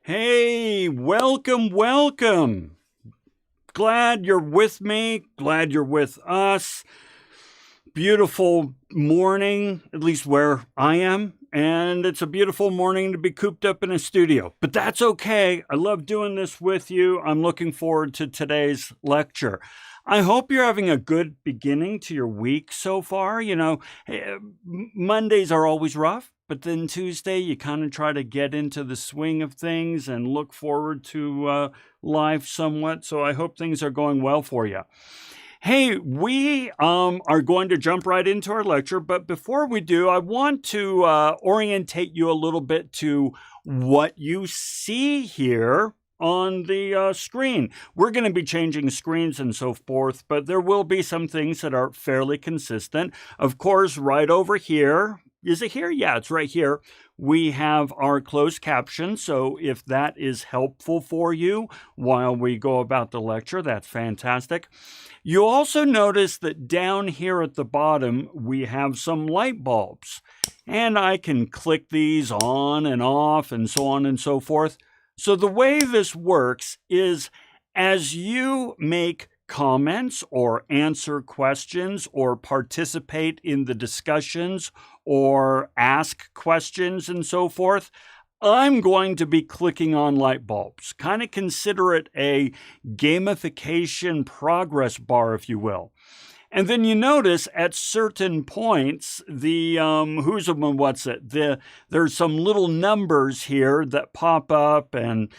Hey, welcome, welcome. Glad you're with me. Glad you're with us. Beautiful morning, at least where I am. And it's a beautiful morning to be cooped up in a studio. But that's okay. I love doing this with you. I'm looking forward to today's lecture. I hope you're having a good beginning to your week so far. Mondays are always rough, but then Tuesday you kind of try to get into the swing of things and look forward to life somewhat. So I hope things are going well for you. Hey, we are going to jump right into our lecture, but before we do, I want to orientate you a little bit to what you see here on the screen. We're going to be changing screens and so forth, but there will be some things that are fairly consistent. Of course, right over here, is it here? Yeah, it's right here. We have our closed caption, so if that is helpful for you while we go about the lecture, that's fantastic. You also notice that down here at the bottom, we have some light bulbs, and I can click these on and off and so on and so forth. So the way this works is as you make comments or answer questions or participate in the discussions or ask questions and so forth, I'm going to be clicking on light bulbs. Kind of consider it a gamification progress bar, if you will. And then you notice at certain points, the who's a what's it? There's some little numbers here that pop up, and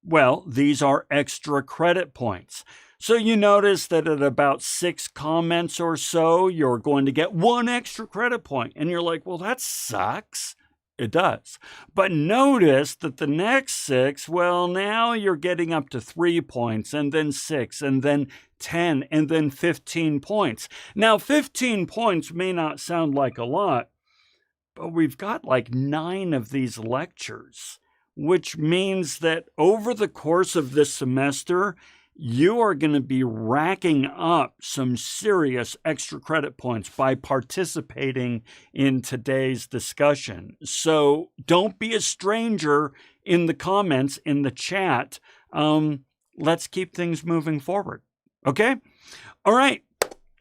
well, these are extra credit points. So you notice that at about 6 comments or so, you're going to get 1 extra credit point, and you're like, well, that sucks. It does. But notice that the next 6, well, now you're getting up to 3 points, and then 6, and then 10, and then 15 points. Now, 15 points may not sound like a lot, but we've got like 9 of these lectures, which means that over the course of this semester, you are going to be racking up some serious extra credit points by participating in today's discussion. So don't be a stranger in the comments, in the chat. Let's keep things moving forward. Okay? All right.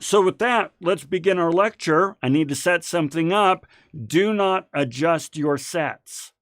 So with that, let's begin our lecture. I need to set something up. Do not adjust your sets.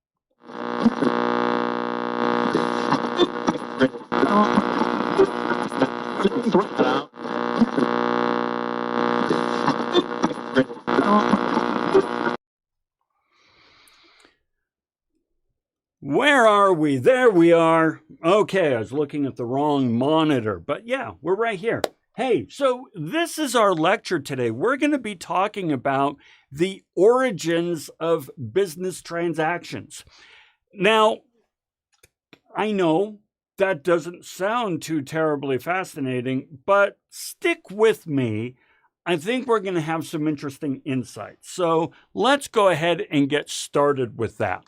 Where are we? There we are. Okay, I was looking at the wrong monitor, but yeah, we're right here. Hey, so this is our lecture today. We're going to be talking about the origins of business transactions. Now, I know that doesn't sound too terribly fascinating, but stick with me. I think we're going to have some interesting insights. So let's go ahead and get started with that.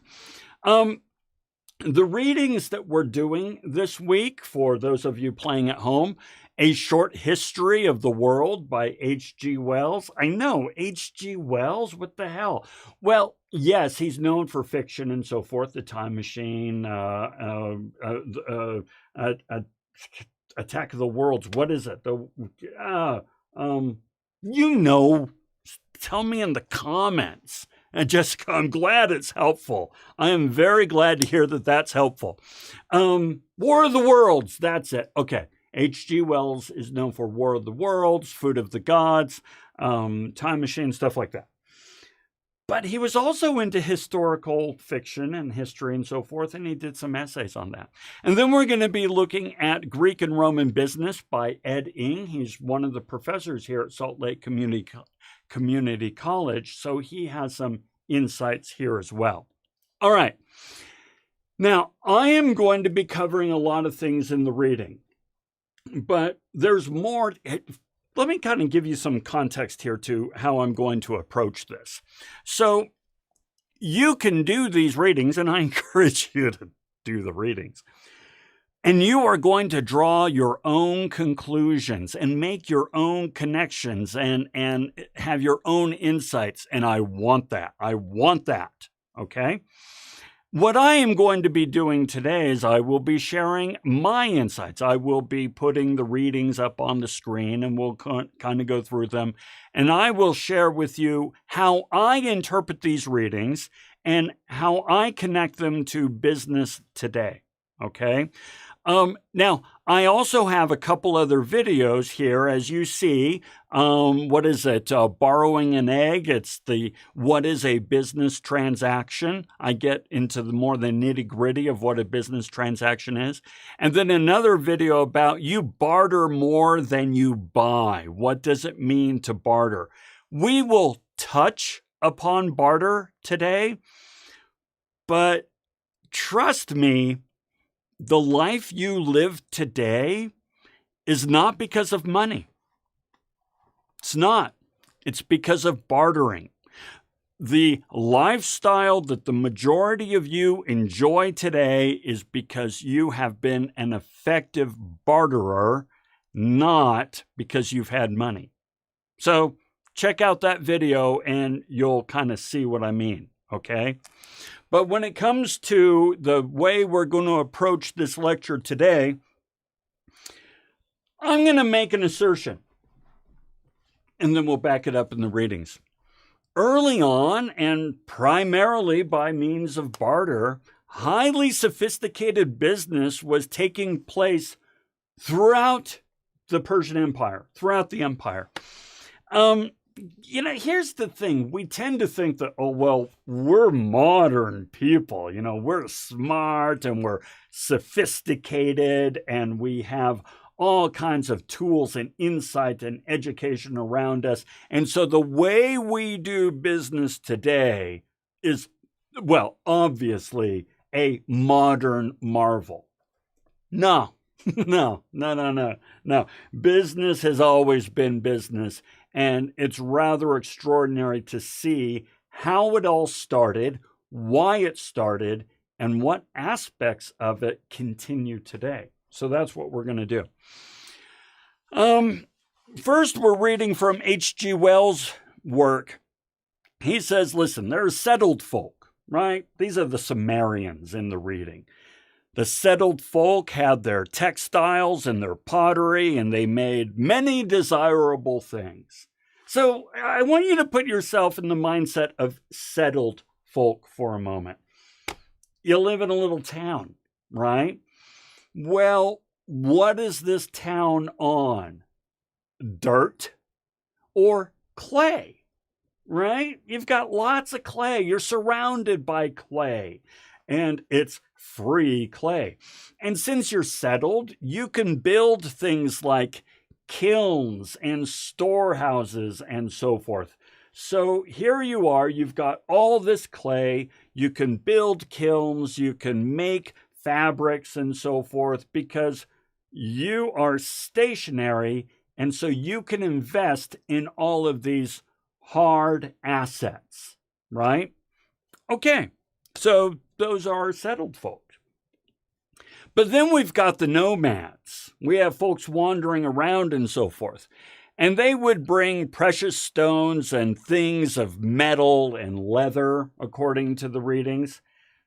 The readings that we're doing this week, for those of you playing at home, A Short History of the World by H.G. Wells. I know, H.G. Wells? What the hell? Well, yes, he's known for fiction and so forth, The Time Machine, Attack of the Worlds. What is it? You know, tell me in the comments. And Jessica, I'm glad it's helpful. I am very glad to hear that that's helpful. War of the Worlds, that's it. Okay, H.G. Wells is known for War of the Worlds, Food of the Gods, Time Machine, stuff like that. But he was also into historical fiction and history and so forth, and he did some essays on that. And then we're going to be looking at Greek and Roman Business by Ed Ing. He's one of the professors here at Salt Lake Community College, so he has some insights here as well. All right. Now, I am going to be covering a lot of things in the reading, but there's more. Let me kind of give you some context here to how I'm going to approach this. So you can do these readings, and I encourage you to do the readings. And you are going to draw your own conclusions and make your own connections and have your own insights. And I want that. I want that. Okay? What I am going to be doing today is I will be sharing my insights. I will be putting the readings up on the screen and we'll kind of go through them. And I will share with you how I interpret these readings and how I connect them to business today. Okay. Now, I also have a couple other videos here, as you see. What is it? Borrowing an egg. It's the what is a business transaction. I get into the more the nitty-gritty of what a business transaction is. And then another video about you barter more than you buy. What does it mean to barter? We will touch upon barter today, but trust me, the life you live today is not because of money. It's not. It's because of bartering. The lifestyle that the majority of you enjoy today is because you have been an effective barterer, not because you've had money. So check out that video and you'll kind of see what I mean, okay? But when it comes to the way we're going to approach this lecture today, I'm going to make an assertion, and then we'll back it up in the readings. Early on, and primarily by means of barter, highly sophisticated business was taking place throughout the Persian Empire, throughout the empire. Here's the thing. We tend to think that, oh, well, we're modern people. We're smart and we're sophisticated and we have all kinds of tools and insight and education around us. And so the way we do business today is, well, obviously a modern marvel. No. No. Business has always been business. And it's rather extraordinary to see how it all started, why it started, and what aspects of it continue today. So that's what we're going to do. First, we're reading from H.G. Wells' work. He says, listen, there's settled folk, right? These are the Sumerians in the reading. The settled folk had their textiles and their pottery, and they made many desirable things. So I want you to put yourself in the mindset of settled folk for a moment. You live in a little town, right? Well, what is this town on? Dirt or clay, right? You've got lots of clay. You're surrounded by clay. And it's free clay. And since you're settled, you can build things like kilns and storehouses and so forth. So here you are, you've got all this clay, you can build kilns, you can make fabrics and so forth because you are stationary, and so you can invest in all of these hard assets, right? Okay, so those are settled folk. But then we've got the nomads. We have folks wandering around and so forth. And they would bring precious stones and things of metal and leather, according to the readings.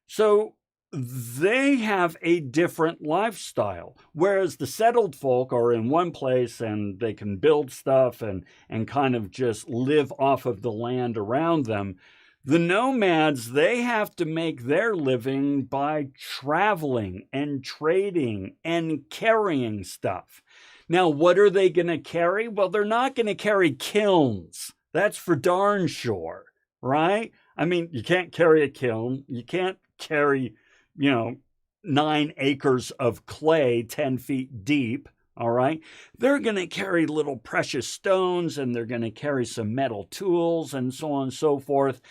So they have a different lifestyle. Whereas the settled folk are in one place and they can build stuff and kind of just live off of the land around them. The nomads, they have to make their living by traveling and trading and carrying stuff. Now, what are they going to carry? Well, they're not going to carry kilns. That's for darn sure, right? I mean, you can't carry a kiln. You can't carry, 9 acres of clay 10 feet deep, all right? They're going to carry little precious stones, and they're going to carry some metal tools and so on and so forth.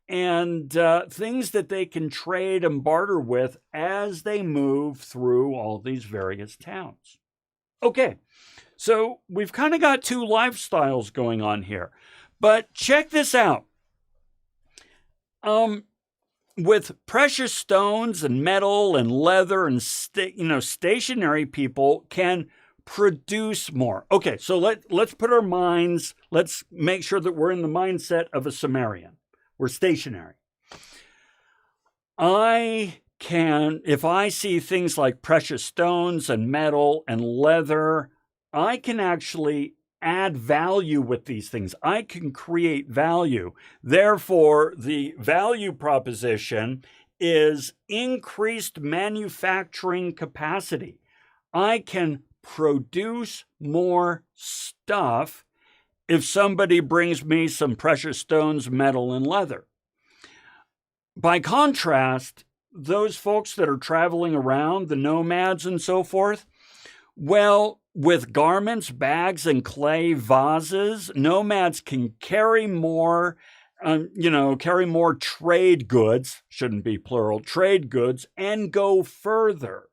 And things that they can trade and barter with as they move through all these various towns. Okay, so we've kind of got two lifestyles going on here. But check this out. With precious stones and metal and leather and stationary people can produce more. Okay, so let's put our minds, let's make sure that we're in the mindset of a Sumerian. We're stationary. if I see things like precious stones and metal and leather, I can actually add value with these things. I can create value. Therefore, the value proposition is increased manufacturing capacity. I can produce more stuff if somebody brings me some precious stones, metal, and leather. By contrast, those folks that are traveling around, the nomads and so forth, well, with garments, bags, and clay vases, nomads can carry more, carry more trade goods, shouldn't be plural, trade goods, and go further.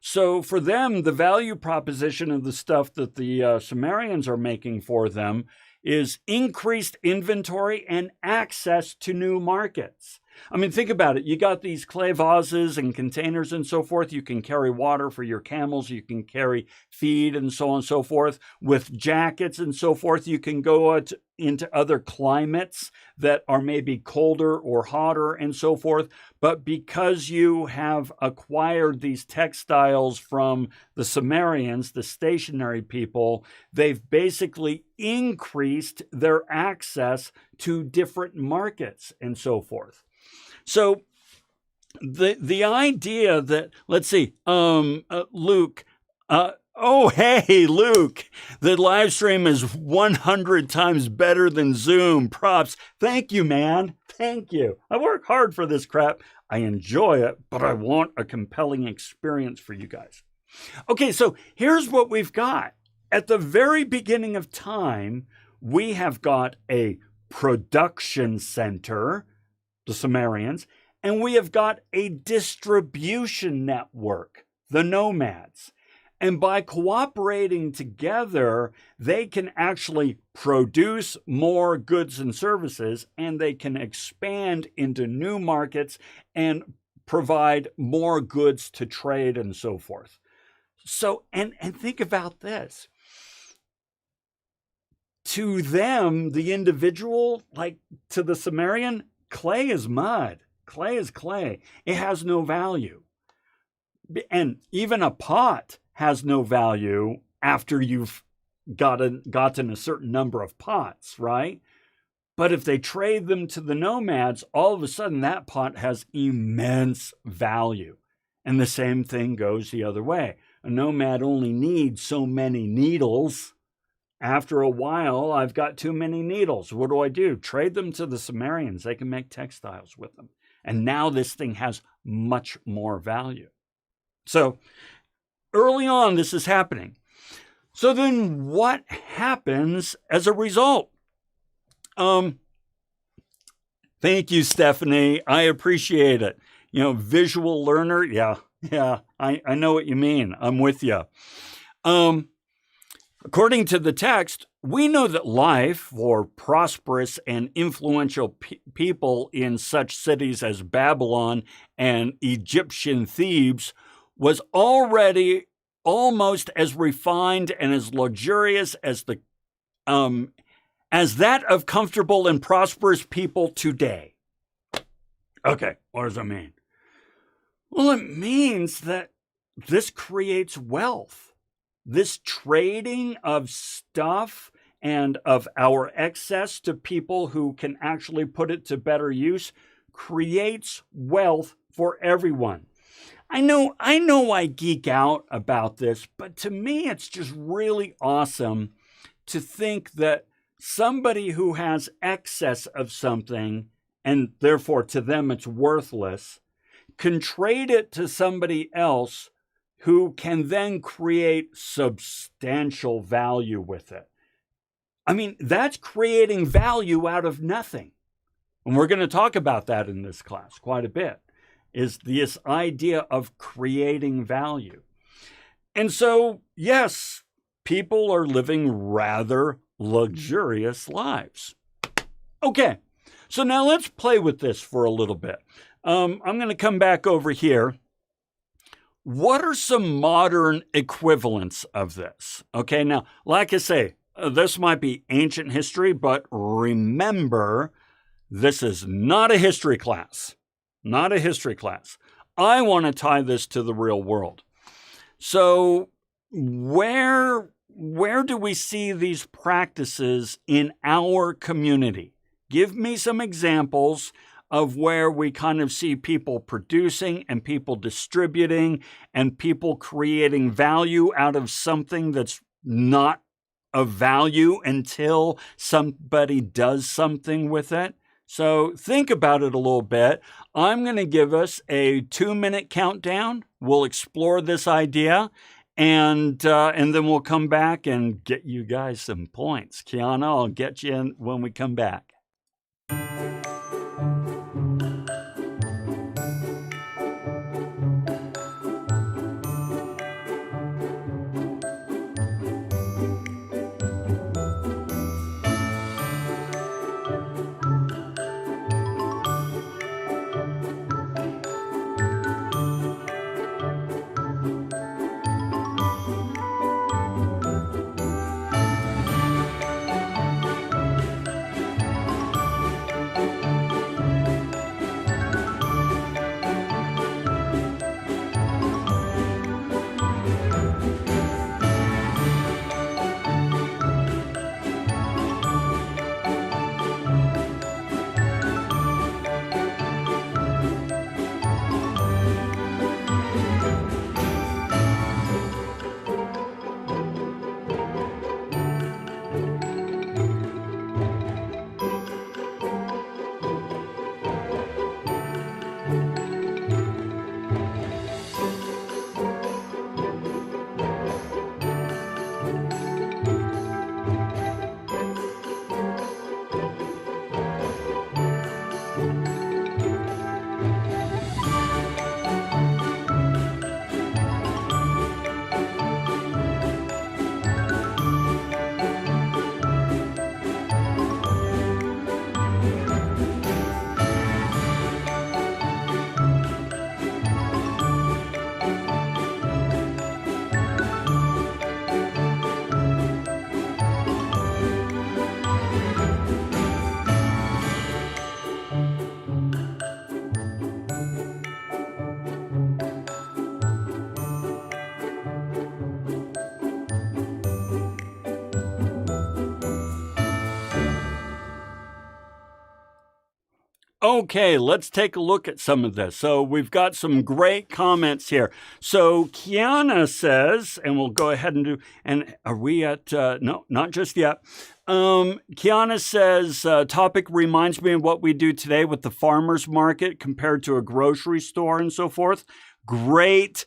So for them, the value proposition of the stuff that the Sumerians are making for them is increased inventory and access to new markets. I mean, think about it. You got these clay vases and containers and so forth. You can carry water for your camels. You can carry feed and so on and so forth. With jackets and so forth, you can go into other climates that are maybe colder or hotter and so forth. But because you have acquired these textiles from the Sumerians, the stationary people, they've basically increased their access to different markets and so forth. So the idea that, let's see, Luke, hey, Luke, the live stream is 100 times better than Zoom. Props. Thank you, man. Thank you. I work hard for this crap. I enjoy it, but I want a compelling experience for you guys. Okay, so here's what we've got. At the very beginning of time, we have got a production center, the Sumerians, and we have got a distribution network, the nomads. And by cooperating together, they can actually produce more goods and services, and they can expand into new markets and provide more goods to trade and so forth. So, and think about this. To them, the individual, like to the Sumerian, clay is mud. Clay is clay. It has no value. And even a pot has no value after you've gotten a certain number of pots, right? But if they trade them to the nomads, all of a sudden that pot has immense value. And the same thing goes the other way. A nomad only needs so many needles. After a while, I've got too many needles. What do? Trade them to the Sumerians. They can make textiles with them. And now this thing has much more value. So early on, this is happening. So then what happens as a result? Thank you, Stephanie. I appreciate it. Visual learner. Yeah, I know what you mean. I'm with you. According to the text, we know that life for prosperous and influential people in such cities as Babylon and Egyptian Thebes was already almost as refined and as luxurious as that of comfortable and prosperous people today. Okay, what does that mean? Well, it means that this creates wealth. This trading of stuff and of our excess to people who can actually put it to better use creates wealth for everyone. I know I geek out about this, but to me it's just really awesome to think that somebody who has excess of something, and therefore to them it's worthless, can trade it to somebody else who can then create substantial value with it. I mean, that's creating value out of nothing. And we're going to talk about that in this class quite a bit, is this idea of creating value. And so, yes, people are living rather luxurious lives. Okay, so now let's play with this for a little bit. I'm going to come back over here. What are some modern equivalents of this? Okay, now, like I say, this might be ancient history, but remember, this is not a history class. not a history class. I want to tie this to the real world. So where do we see these practices in our community? Give me some examples of where we kind of see people producing and people distributing and people creating value out of something that's not of value until somebody does something with it. So think about it a little bit. I'm going to give us a 2-minute countdown. We'll explore this idea, and then we'll come back and get you guys some points. Kiana, I'll get you in when we come back. Okay, let's take a look at some of this. So we've got some great comments here. So Kiana says, and we'll go ahead and do, and are we at, no, not just yet. Kiana says, topic reminds me of what we do today with the farmer's market compared to a grocery store and so forth. Great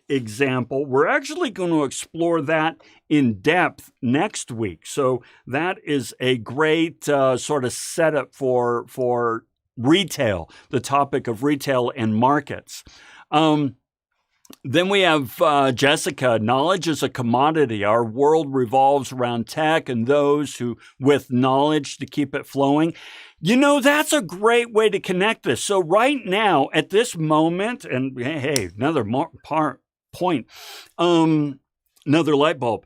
example. We're actually going to explore that in depth next week. So that is a great sort of setup for retail, the topic of retail and markets. Then we have Jessica. Knowledge is a commodity. Our world revolves around tech and those who with knowledge to keep it flowing. You know, that's a great way to connect this. So right now, at this moment, and hey, another point, another light bulb.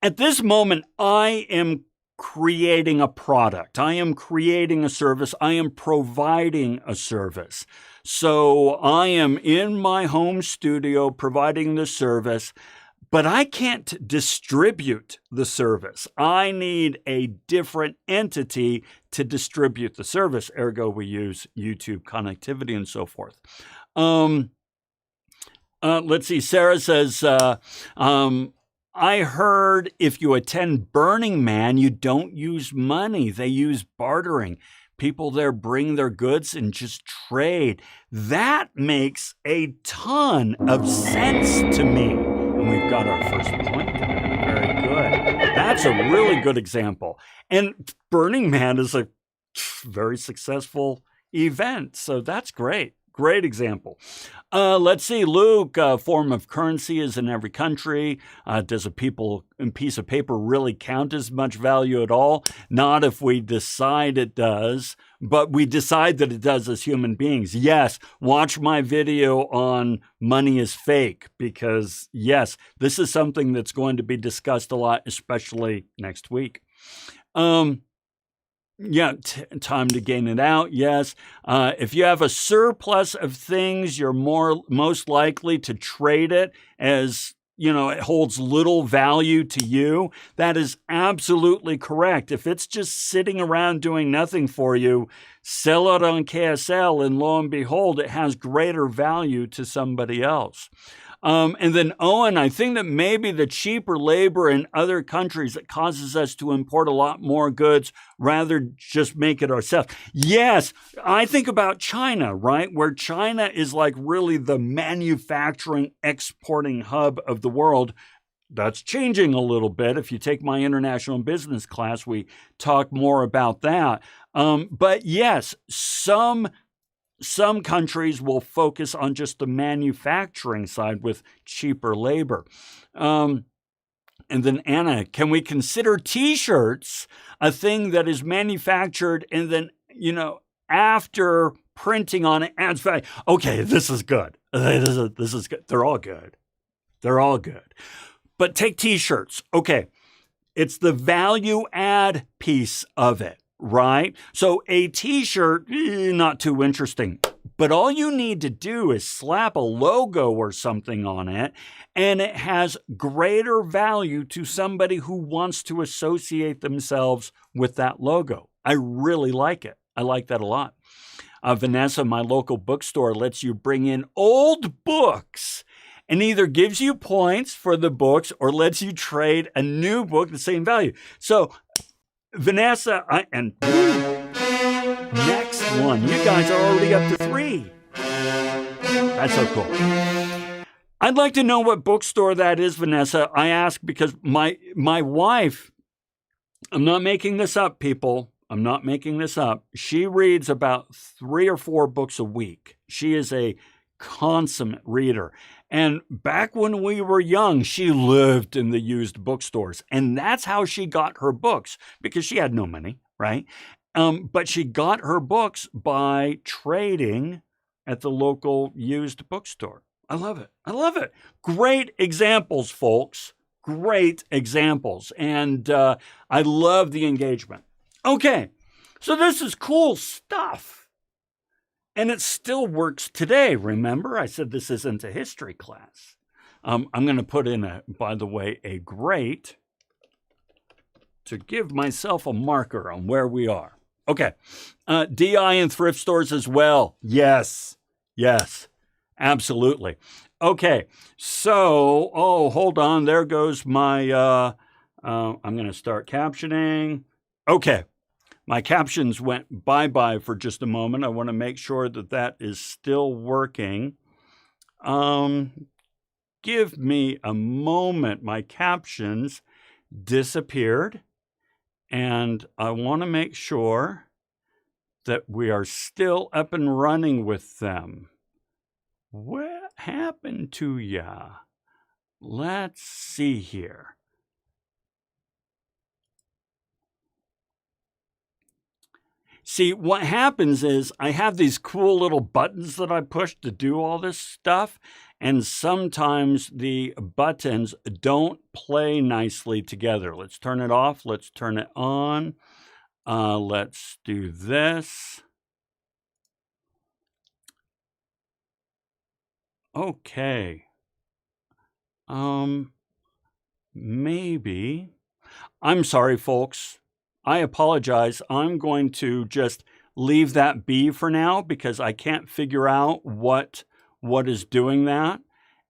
At this moment, I am creating a product. I am creating a service. I am providing a service. So I am in my home studio providing the service, but I can't distribute the service. I need a different entity to distribute the service. Ergo, we use YouTube connectivity and so forth. Let's see. Sarah says, I heard if you attend Burning Man, you don't use money. They use bartering. People there bring their goods and just trade. That makes a ton of sense to me. And we've got our first point there. Very good. That's a really good example. And Burning Man is a very successful event. So that's great. Great example. Let's see, Luke, a form of currency is in every country. Does a piece of paper really count as much value at all? Not if we decide it does, but we decide that it does as human beings. Yes, watch my video on money is fake because, yes, this is something that's going to be discussed a lot, especially next week. Yeah, time to gain it out. Yes. If you have a surplus of things, you're most likely to trade it as, it holds little value to you. That is absolutely correct. If it's just sitting around doing nothing for you, sell it on KSL, and lo and behold, it has greater value to somebody else. And then, Owen, I think that maybe the cheaper labor in other countries that causes us to import a lot more goods rather just make it ourselves. Yes, I think about China, right? Where China is like really the manufacturing, exporting hub of the world. That's changing a little bit. If you take my international business class, we talk more about that. But yes, some countries will focus on just the manufacturing side with cheaper labor. And then Anna, can we consider T-shirts a thing that is manufactured and then, after printing on it adds value? Okay, this is good. This is good. They're all good. They're all good. But take T-shirts. Okay, it's the value add piece of it. Right? So a T-shirt, not too interesting. But all you need to do is slap a logo or something on it, and it has greater value to somebody who wants to associate themselves with that logo. I really like it. I like that a lot. Vanessa, my local bookstore, lets you bring in old books and either gives you points for the books or lets you trade a new book the same value. So Vanessa, next one. You guys are already up to 3. That's so cool. I'd like to know what bookstore that is, Vanessa. I ask because my wife, I'm not making this up, people. I'm not making this up. She reads about 3 or 4 books a week. She is a consummate reader. And back when we were young, she lived in the used bookstores. And that's how she got her books, because she had no money, right? But she got her books by trading at the local used bookstore. I love it. I love it. Great examples, folks. Great examples. And I love the engagement. Okay, so this is cool stuff. And it still works today. Remember, I said this isn't a history class. I'm going to put in, by the way, a great to give myself a marker on where we are. Okay, DI and thrift stores as well. Yes, absolutely. Okay, so, hold on. There goes my, I'm going to start captioning. Okay. My captions went bye-bye for just a moment. I want to make sure that is still working. Give me a moment. My captions disappeared, and I want to make sure that we are still up and running with them. What happened to ya? Let's see here. See, what happens is I have these cool little buttons that I push to do all this stuff, and sometimes the buttons don't play nicely together. Let's turn it off. Let's turn it on. Let's do this. Okay. Maybe. I'm sorry, folks. I apologize. I'm going to just leave that be for now because I can't figure out what is doing that.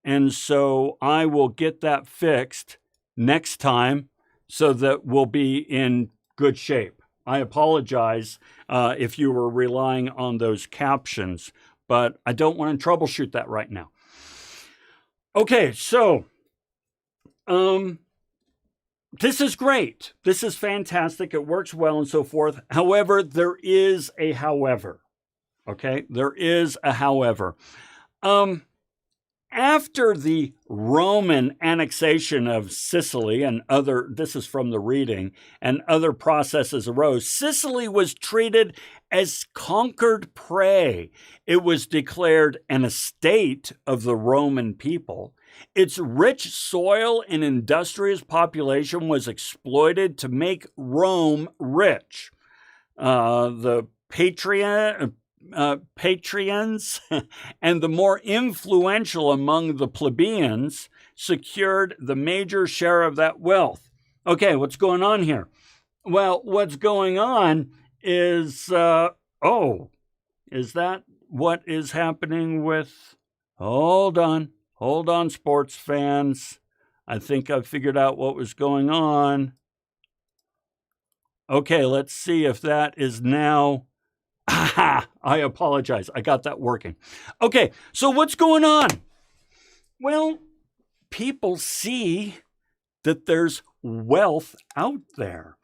And so I will get that fixed next time so that we'll be in good shape. I apologize if you were relying on those captions, but I don't want to troubleshoot that right now. Okay, so this is great. This is fantastic. It works well and so forth. However, there is a however. Okay, there is a however. After the Roman annexation of Sicily and other, this is from the reading, and other processes arose, Sicily was treated as conquered prey. It was declared an estate of the Roman people. Its rich soil and industrious population was exploited to make Rome rich. the patrons and the more influential among the plebeians secured the major share of that wealth. Okay, what's going on here? Well, what's going on is, is that what is happening with... Hold on, sports fans. I think I've figured out what was going on. Okay, let's see if that is now... Aha! I apologize. I got that working. Okay, so what's going on? Well, people see that there's wealth out there,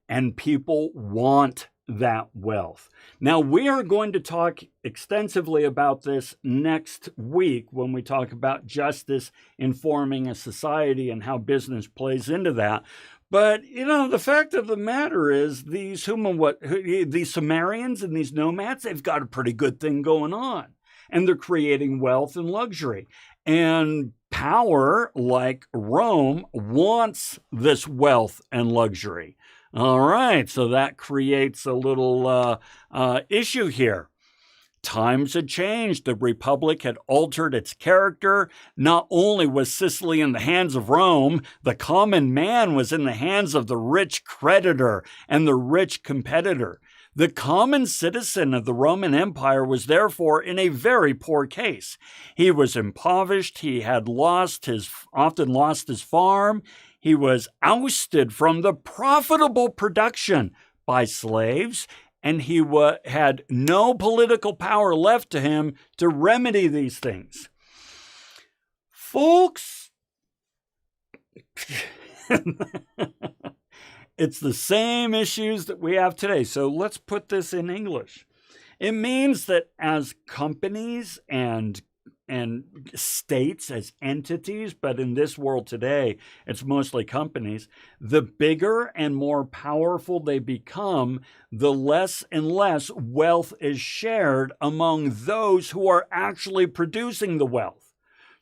and people want that wealth. Now, we are going to talk extensively about this next week when we talk about justice informing a society and how business plays into that. But, the fact of the matter is these Sumerians and these nomads, they've got a pretty good thing going on. And they're creating wealth and luxury. And power, like Rome, wants this wealth and luxury. All right, so that creates a little issue here. Times had changed. The Republic had altered its character. Not only was Sicily in the hands of Rome, the common man was in the hands of the rich creditor and the rich competitor. The common citizen of the Roman Empire was therefore in a very poor case. He was impoverished. He had often lost his farm. He was ousted from the profitable production by slaves, and he had no political power left to him to remedy these things. Folks, it's the same issues that we have today. So let's put this in English. It means that as companies and states, as entities, but in this world today, it's mostly companies, the bigger and more powerful they become, the less and less wealth is shared among those who are actually producing the wealth.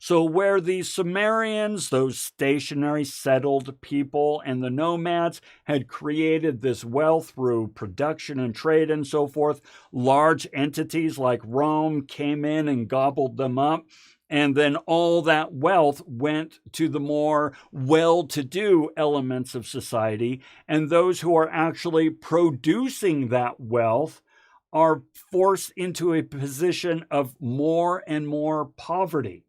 So where the Sumerians, those stationary settled people, and the nomads had created this wealth through production and trade and so forth, large entities like Rome came in and gobbled them up. And then all that wealth went to the more well-to-do elements of society. And those who are actually producing that wealth are forced into a position of more and more poverty.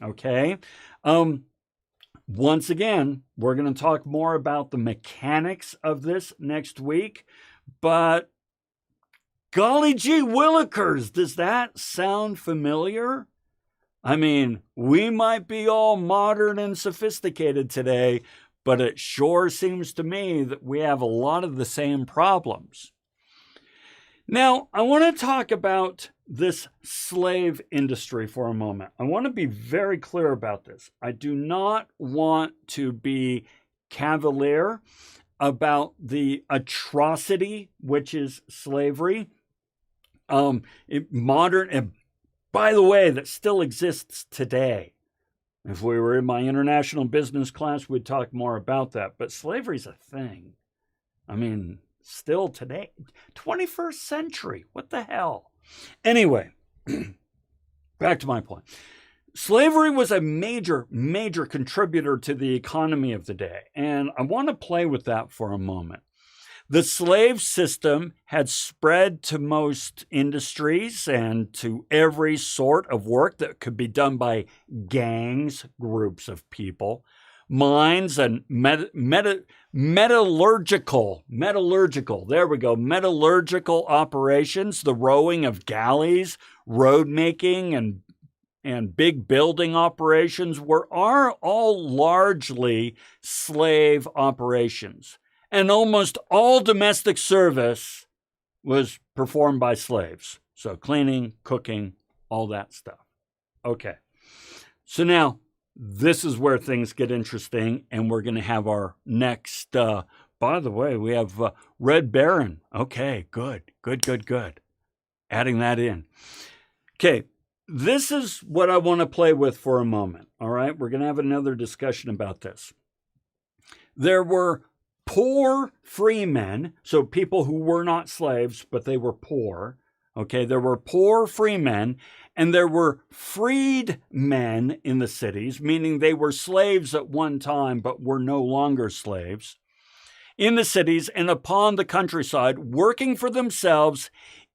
Okay. Once again, we're going to talk more about the mechanics of this next week, but golly gee willikers, does that sound familiar? I mean, we might be all modern and sophisticated today, but it sure seems to me that we have a lot of the same problems. Now, I want to talk about this slave industry for a moment. I want to be very clear about this. I do not want to be cavalier about the atrocity which is slavery. Modern, by the way, that still exists today. If we were in my international business class, we'd talk more about that. But slavery's a thing. I mean, still today, 21st century, what the hell? Anyway, back to my point. Slavery was a major, major contributor to the economy of the day, and I want to play with that for a moment. The slave system had spread to most industries and to every sort of work that could be done by gangs, groups of people. Mines and metallurgical operations, the rowing of galleys, road making, and big building operations are all largely slave operations. And almost all domestic service was performed by slaves. So cleaning, cooking, all that stuff. Okay. So now, this is where things get interesting, and we're going to have our next, by the way, we have Red Baron. Okay, good. Adding that in. Okay, this is what I want to play with for a moment, all right? We're going to have another discussion about this. There were poor freemen, so people who were not slaves, but they were poor. Okay, there were poor freemen, and there were freed men in the cities, meaning they were slaves at one time, but were no longer slaves, in the cities and upon the countryside, working for themselves,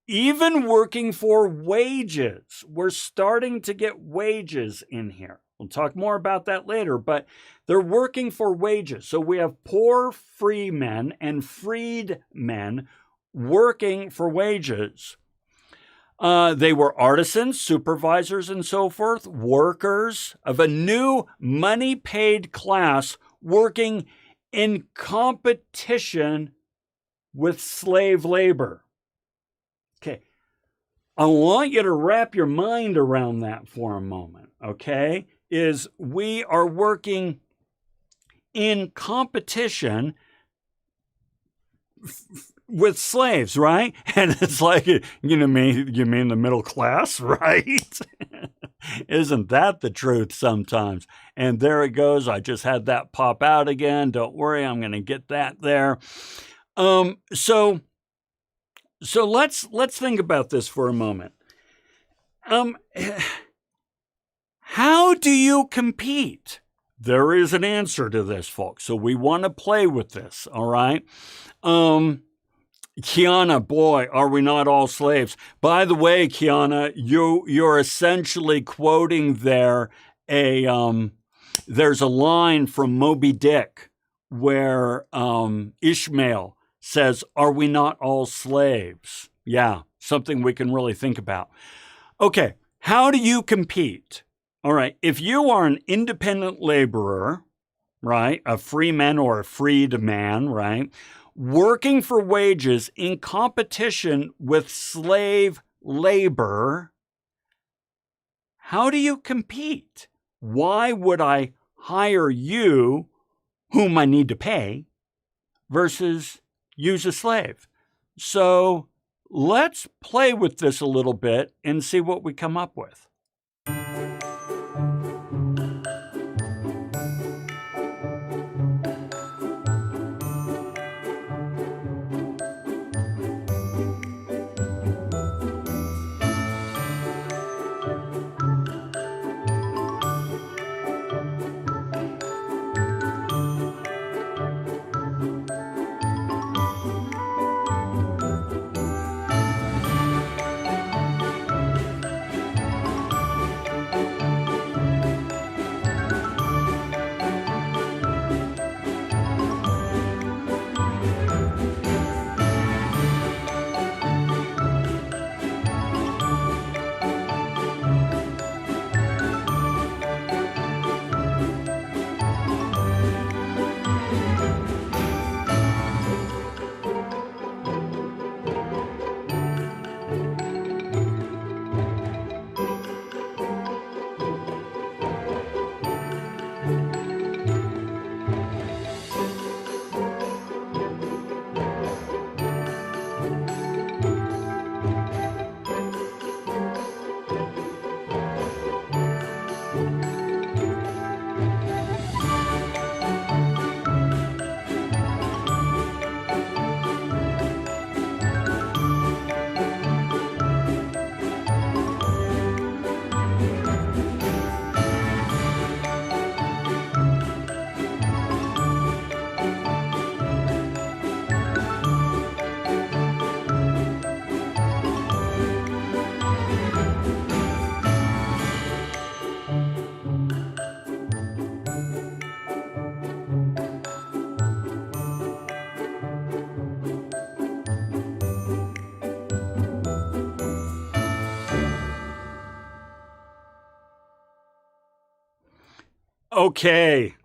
even working for wages. We're starting to get wages in here. We'll talk more about that later, but they're working for wages. So we have poor free men and freed men working for wages. They were artisans, supervisors, and so forth, workers of a new money-paid class working in competition with slave labor. Okay, I want you to wrap your mind around that for a moment, okay? Is we are working in competition with slaves, right? And it's like, you mean the middle class, right? Isn't that the truth sometimes? And there it goes. I just had that pop out again. Don't worry, I'm going to get that there. So let's think about this for a moment. How do you compete? There is an answer to this, folks. So we want to play with this, all right? Kiana, boy, are we not all slaves? By the way, Kiana, you're essentially quoting there there's a line from Moby Dick where Ishmael says, "Are we not all slaves?" Yeah, something we can really think about. Okay, how do you compete? All right, if you are an independent laborer, right, a free man or a freed man, right, working for wages in competition with slave labor, how do you compete? Why would I hire you, whom I need to pay, versus use a slave? So let's play with this a little bit and see what we come up with. Okay,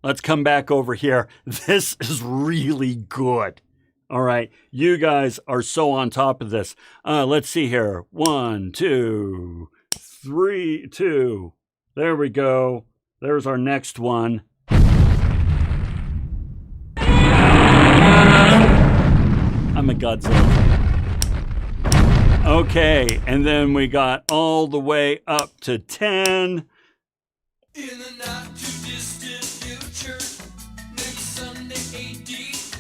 let's come back over here. This is really good. All right, you guys are so on top of this. Let's see here. 1, 2, 3, 2. There we go. There's our next one. I'm a Godzilla. Okay, and then we got all the way up to 10. In the not too distant future, next Sunday AD,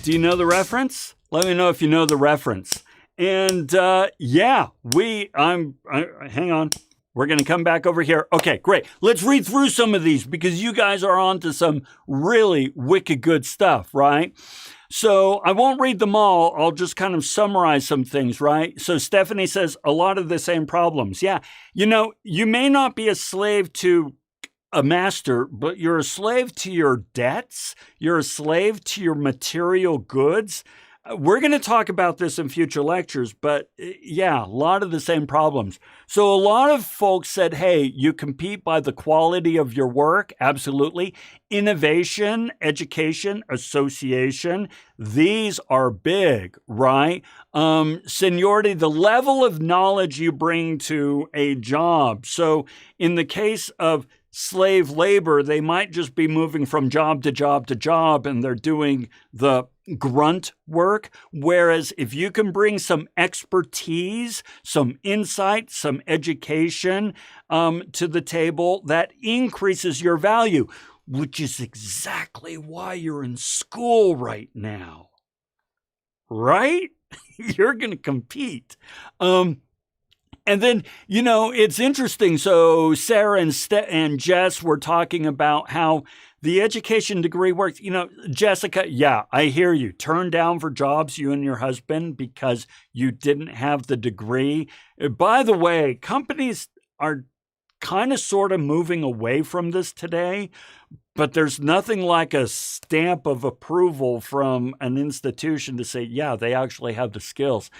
Do you know the reference? Let me know if you know the reference. And yeah, hang on. We're going to come back over here. Okay, great. Let's read through some of these because you guys are on to some really wicked good stuff, right? So I won't read them all. I'll just kind of summarize some things, right? So Stephanie says a lot of the same problems. Yeah, you may not be a slave to a master, but you're a slave to your debts. You're a slave to your material goods. We're going to talk about this in future lectures, but yeah, a lot of the same problems. So a lot of folks said, hey, you compete by the quality of your work. Absolutely. Innovation, education, association. These are big, right? Seniority, the level of knowledge you bring to a job. So in the case of slave labor, they might just be moving from job to job to job, and they're doing the grunt work. Whereas if you can bring some expertise, some insight, some education to the table, that increases your value, which is exactly why you're in school right now, right? You're going to compete. And then, it's interesting. So Sarah and Jess were talking about how the education degree works. Jessica, yeah, I hear you. Turn down for jobs, you and your husband, because you didn't have the degree. By the way, companies are kind of sort of moving away from this today, but there's nothing like a stamp of approval from an institution to say, yeah, they actually have the skills.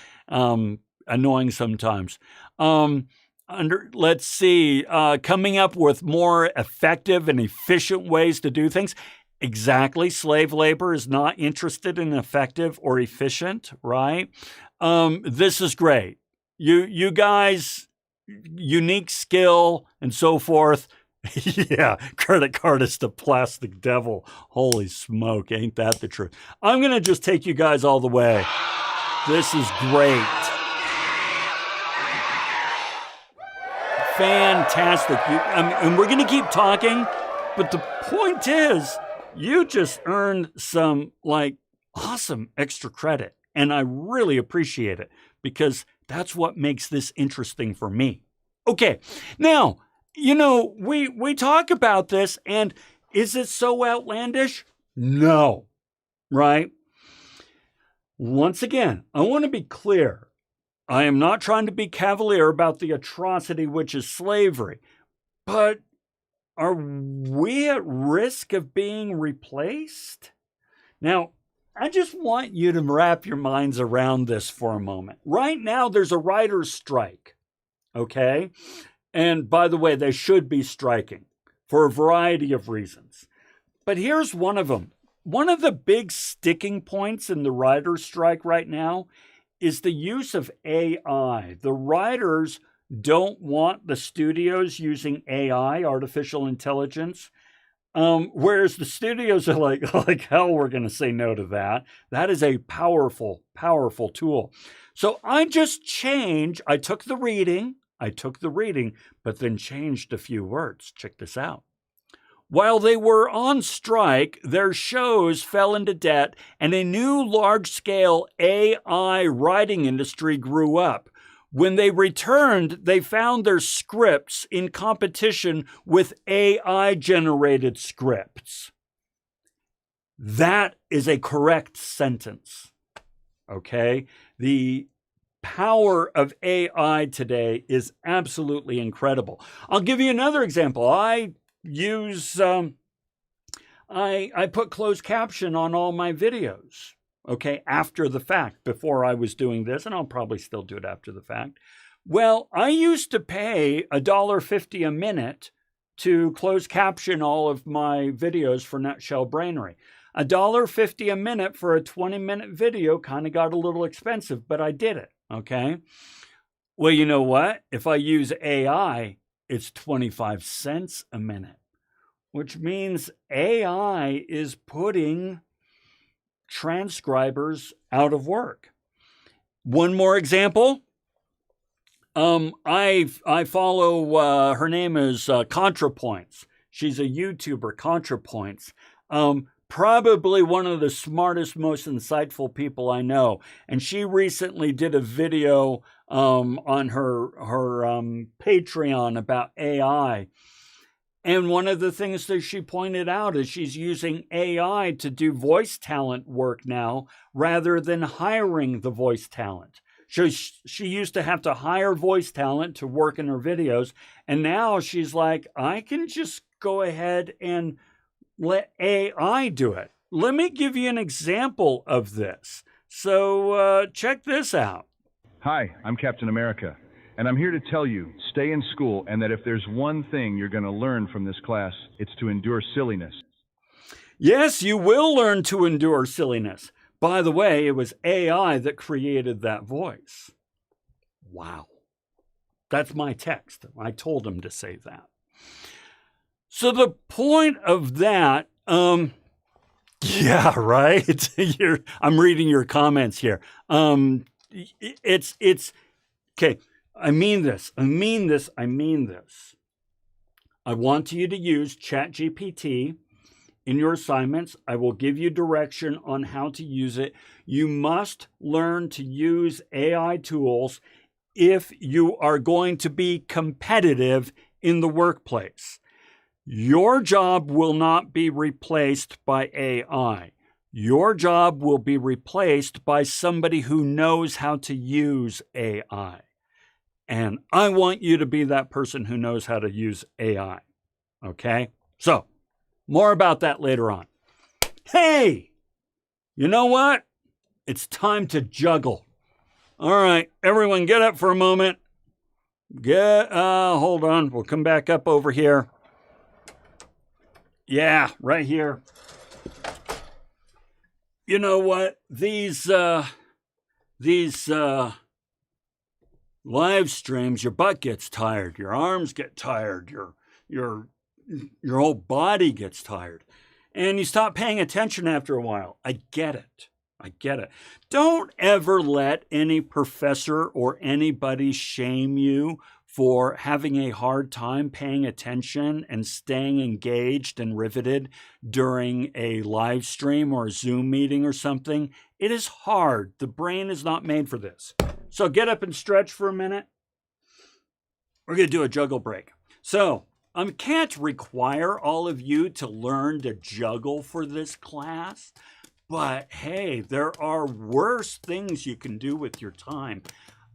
Annoying sometimes. Let's see, coming up with more effective and efficient ways to do things. Exactly. Slave labor is not interested in effective or efficient, right? This is great. You guys, unique skill and so forth. Yeah, credit card is the plastic devil. Holy smoke, ain't that the truth? I'm going to just take you guys all the way. This is great. Fantastic. And we're going to keep talking, but the point is, you just earned some awesome extra credit. And I really appreciate it because that's what makes this interesting for me. Okay. Now, we talk about this, and is it so outlandish? No. Right? Once again, I want to be clear. I am not trying to be cavalier about the atrocity which is slavery, but are we at risk of being replaced? Now, I just want you to wrap your minds around this for a moment. Right now, there's a writer's strike, okay? And by the way, they should be striking for a variety of reasons. But here's one of them. One of the big sticking points in the writer's strike right now is the use of AI. The writers don't want the studios using AI, artificial intelligence, whereas the studios are like hell, we're going to say no to that. That is a powerful, powerful tool. So I took the reading, but then changed a few words. Check this out. While they were on strike, their shows fell into debt and a new large-scale AI writing industry grew up. When they returned, they found their scripts in competition with AI-generated scripts. That is a correct sentence, okay? The power of AI today is absolutely incredible. I'll give you another example. I put closed caption on all my videos, okay, after the fact. Before I was doing this, and I'll probably still do it after the fact. Well, I used to pay $1.50 a minute to close caption all of my videos for Nutshell Brainery. $1.50 a minute for a 20-minute video kind of got a little expensive, but I did it, okay? Well, you know what? If I use AI, it's 25 cents a minute, which means AI is putting transcribers out of work. One more example. I follow, her name is ContraPoints. She's a YouTuber, ContraPoints. probably one of the smartest, most insightful people I know. And she recently did a video on her Patreon about AI. And one of the things that she pointed out is she's using AI to do voice talent work now rather than hiring the voice talent. She used to have to hire voice talent to work in her videos. And now she's like, I can just go ahead and let AI do it. Let me give you an example of this. So check this out. Hi, I'm Captain America, and I'm here to tell you, stay in school, and that if there's one thing you're going to learn from this class, it's to endure silliness. Yes, you will learn to endure silliness. By the way, it was AI that created that voice. Wow. That's my text. I told him to say that. So the point of that, yeah, right? I'm reading your comments here. It's okay. I mean this. I want you to use ChatGPT in your assignments. I will give you direction on how to use it. You must learn to use AI tools if you are going to be competitive in the workplace. Your job will not be replaced by AI. Your job will be replaced by somebody who knows how to use AI. And I want you to be that person who knows how to use AI. Okay? So, more about that later on. Hey, you know what? It's time to juggle. All right, everyone get up for a moment. Hold on. We'll come back up over here. Yeah, right here. You know what? These live streams, your butt gets tired, your arms get tired, your whole body gets tired, and you stop paying attention after a while. I get it. Don't ever let any professor or anybody shame you for having a hard time paying attention and staying engaged and riveted during a live stream or a Zoom meeting or something. It is hard. The brain is not made for this. So get up and stretch for a minute. We're going to do a juggle break. So I can't require all of you to learn to juggle for this class, but hey, there are worse things you can do with your time.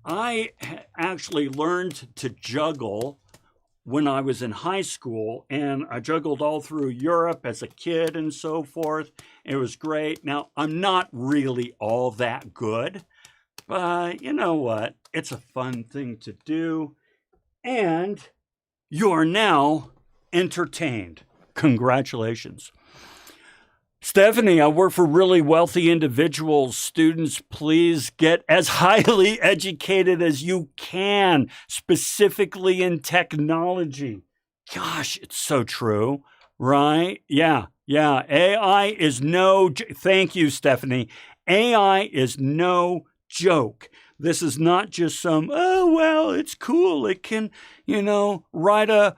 I actually learned to juggle when I was in high school, and I juggled all through Europe as a kid and so forth. It was great. Now, I'm not really all that good, but you know what? It's a fun thing to do, and you're now entertained. Congratulations. Stephanie, I work for really wealthy individuals. Students, please get as highly educated as you can, specifically in technology. Gosh, it's so true, right? Yeah. AI is thank you, Stephanie. AI is no joke. This is not just some, oh, well, it's cool. It can, write a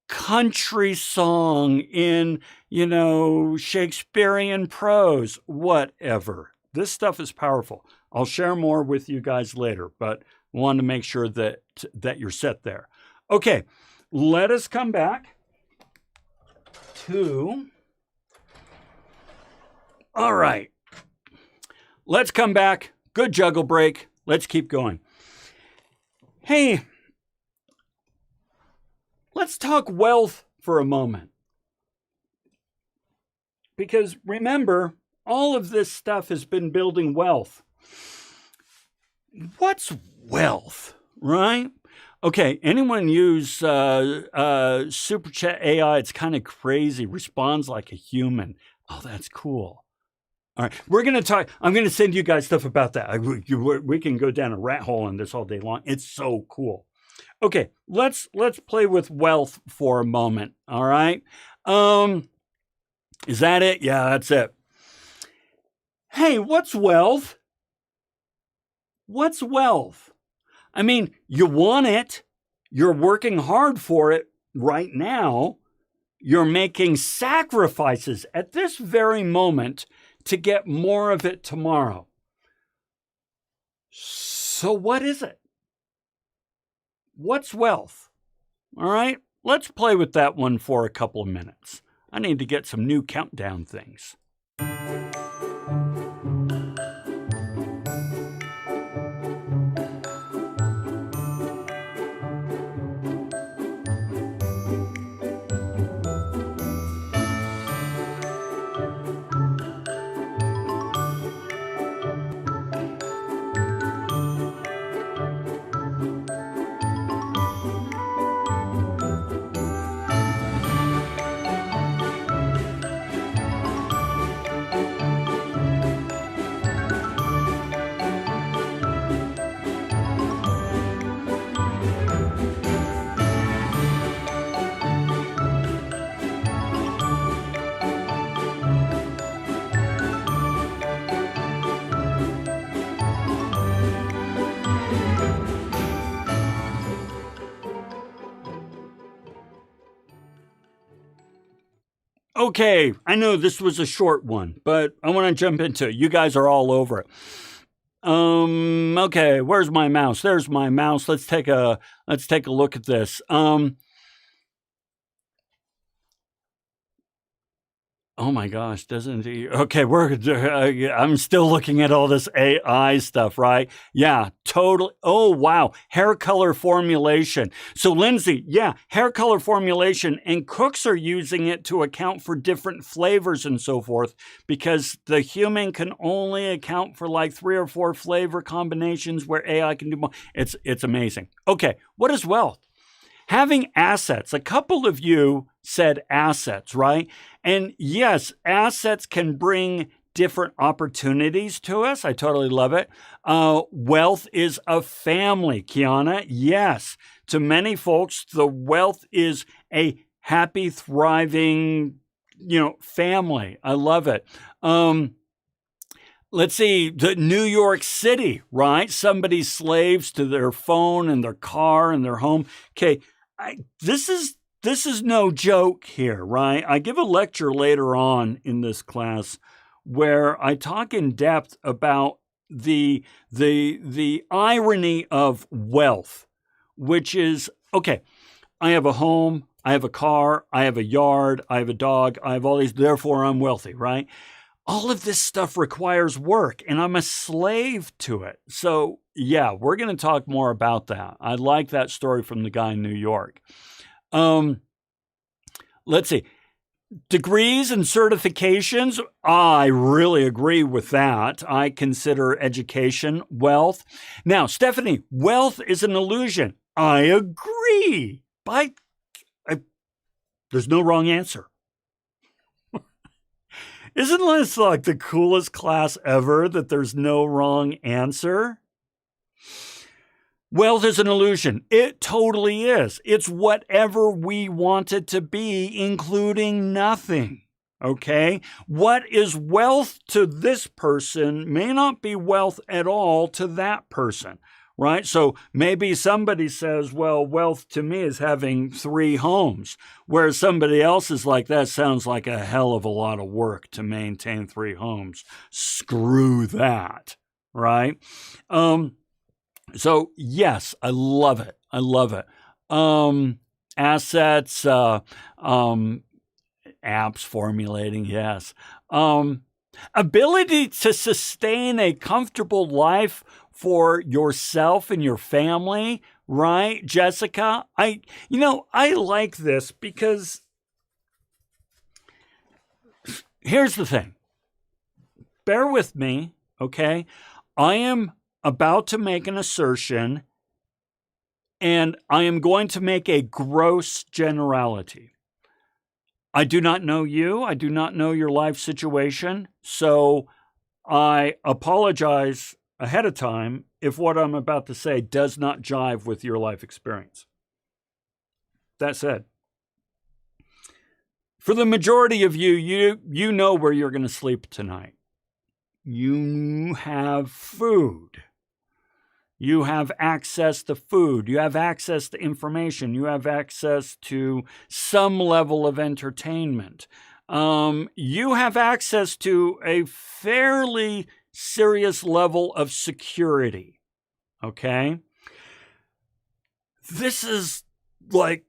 country song in, Shakespearean prose, whatever. This stuff is powerful. I'll share more with you guys later, but I want to make sure that you're set there. Okay, let us come back to, all right, let's come back. Good juggle break. Let's keep going. Hey, let's talk wealth for a moment. Because remember, all of this stuff has been building wealth. What's wealth, right? Okay, anyone use Super Chat AI? It's kind of crazy, responds like a human. Oh, that's cool. All right, we're going to talk. I'm going to send you guys stuff about that. We can go down a rat hole on this all day long. It's so cool. Okay, let's play with wealth for a moment, all right? Is that it? Yeah, that's it. Hey, what's wealth? What's wealth? I mean, you want it. You're working hard for it right now. You're making sacrifices at this very moment to get more of it tomorrow. So what is it? What's wealth? All right, let's play with that one for a couple of minutes. I need to get some new countdown things. Okay, I know this was a short one, but I want to jump into it. You guys are all over it. Okay, where's my mouse? There's my mouse. Let's take a look at this. Oh my gosh, doesn't he? Okay, I'm still looking at all this AI stuff, right? Yeah, totally. Oh, wow. Hair color formulation. So, Lindsay, yeah, hair color formulation, and cooks are using it to account for different flavors and so forth, because the human can only account for like 3 or 4 flavor combinations where AI can do more. It's amazing. Okay, what is wealth? Having assets. A couple of you said assets, right? And yes, assets can bring different opportunities to us. I totally love it. Wealth is a family, Kiana. Yes, to many folks, the wealth is a happy, thriving, family. I love it. Let's see, the New York City, right? Somebody's slaves to their phone and their car and their home. Okay, this is no joke here, right? I give a lecture later on in this class where I talk in depth about the irony of wealth, which is, okay, I have a home, I have a car, I have a yard, I have a dog, I have all these, therefore I'm wealthy, right? All of this stuff requires work, and I'm a slave to it. So, yeah, we're going to talk more about that. I like that story from the guy in New York. Let's see. Degrees and certifications, I really agree with that. I consider education wealth. Now, Stephanie, wealth is an illusion. I agree. There's no wrong answer. Isn't this like the coolest class ever that there's no wrong answer? Wealth is an illusion. It totally is. It's whatever we want it to be, including nothing. Okay? What is wealth to this person may not be wealth at all to that person. Right? So maybe somebody says, well, wealth to me is having 3 homes, whereas somebody else is like, that sounds like a hell of a lot of work to maintain 3 homes. Screw that. Right? So yes, I love it. I love it. Assets, apps formulating, yes. Ability to sustain a comfortable life for yourself and your family, right, Jessica? I like this because here's the thing. Bear with me, okay? I am about to make an assertion, and I am going to make a gross generality. I do not know you. I do not know your life situation, so I apologize ahead of time if what I'm about to say does not jive with your life experience. That said, for the majority of you know where you're going to sleep tonight. You have food. You have access to food. You have access to information. You have access to some level of entertainment. You have access to a fairly serious level of security. Okay? This is like,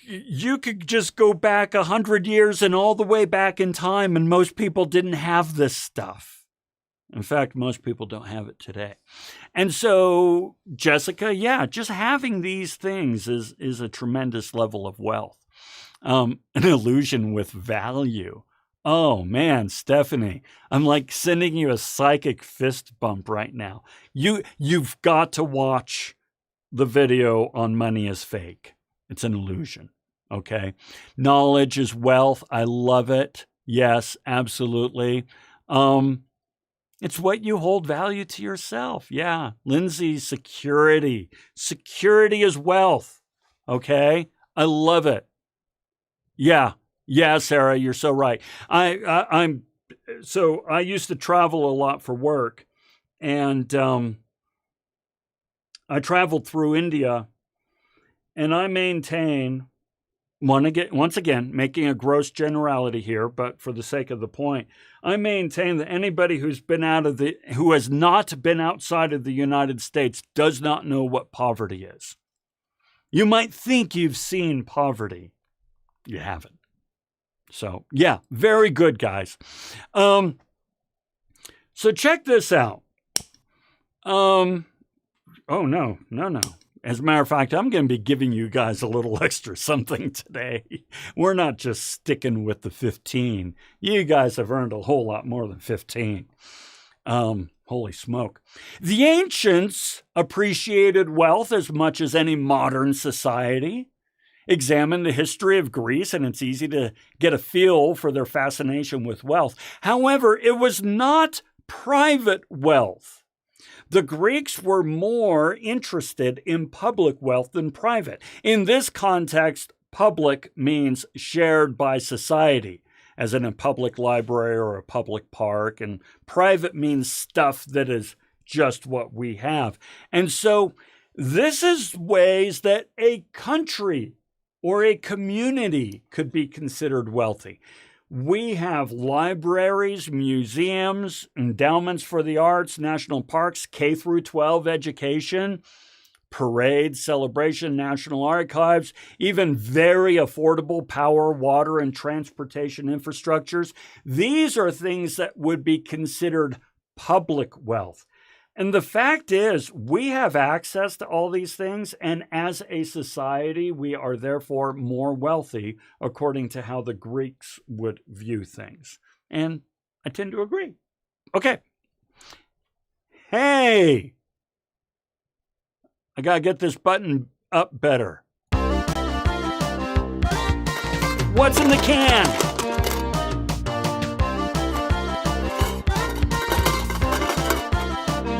you could just go back 100 years and all the way back in time, and most people didn't have this stuff. In fact, most people don't have it today. And so, Jessica, yeah, just having these things is a tremendous level of wealth. An illusion with value. Oh man, Stephanie, I'm like sending you a psychic fist bump right now. You've got to watch the video on Money is Fake. It's an illusion. Okay. Knowledge is wealth. I love it. Yes, absolutely. It's what you hold value to yourself. Yeah. Lindsay, security. Security is wealth. Okay. I love it. Yeah. Yeah, Sarah, you're so right. I used to travel a lot for work, and I traveled through India, and I maintain, once again, making a gross generality here, but for the sake of the point, I maintain that anybody who has not been outside of the United States does not know what poverty is. You might think you've seen poverty. You haven't. So, yeah, very good, guys. So check this out. Oh, no. As a matter of fact, I'm going to be giving you guys a little extra something today. We're not just sticking with the 15. You guys have earned a whole lot more than 15. Holy smoke. The ancients appreciated wealth as much as any modern society. Examine the history of Greece, and it's easy to get a feel for their fascination with wealth. However, it was not private wealth. The Greeks were more interested in public wealth than private. In this context, public means shared by society, as in a public library or a public park, and private means stuff that is just what we have. And so this is ways that a country or a community could be considered wealthy. We have libraries, museums, endowments for the arts, national parks, K through 12 education, parades, celebration, national archives, even very affordable power, water, and transportation infrastructures. These are things that would be considered public wealth. And the fact is, we have access to all these things, and as a society, we are therefore more wealthy, according to how the Greeks would view things. And I tend to agree. Okay. Hey! I gotta get this button up better. What's in the can?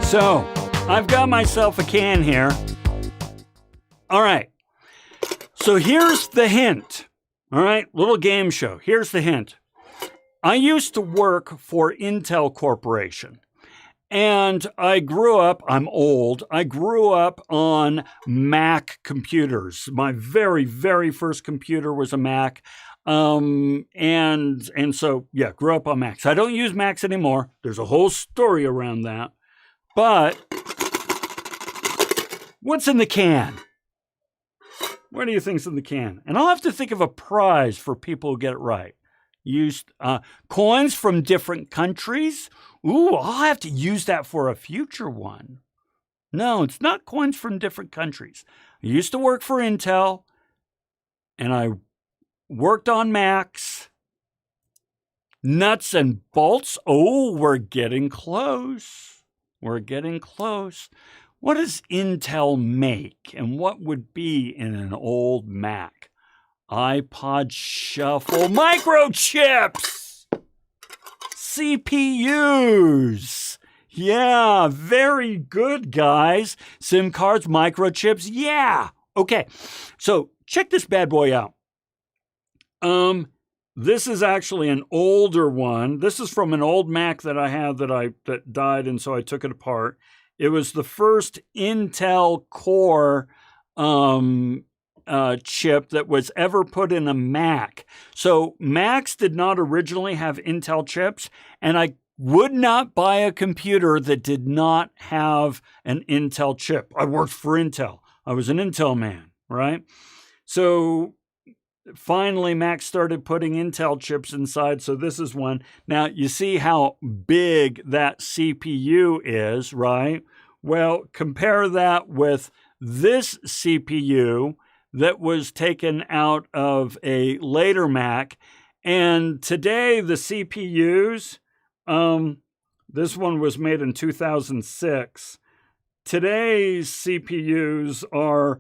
So, I've got myself a can here. All right. So here's the hint. All right, little game show. Here's the hint. I used to work for Intel Corporation. And I'm old. I grew up on Mac computers. My very, very first computer was a Mac. And so, yeah, grew up on Macs. I don't use Macs anymore. There's a whole story around that. But what's in the can? What do you think's in the can? And I'll have to think of a prize for people who get it right. Used coins from different countries. Ooh, I'll have to use that for a future one. No, it's not coins from different countries. I used to work for Intel, and I worked on Macs. Nuts and bolts. Oh, we're getting close. We're getting close. What does Intel make, and what would be in an old Mac? iPod Shuffle, microchips, CPUs. Yeah, very good, guys. SIM cards, microchips. Yeah. Okay. So check this bad boy out. This is actually an older one. This is from an old Mac that I had that died, and so I took it apart. It was the first Intel Core chip that was ever put in a Mac. So Macs did not originally have Intel chips, and I would not buy a computer that did not have an Intel chip. I worked for Intel. I was an Intel man, right? So finally, Mac started putting Intel chips inside. So this is one. Now, you see how big that CPU is, right? Well, compare that with this CPU that was taken out of a later Mac. And today, the CPUs, this one was made in 2006. Today's CPUs are,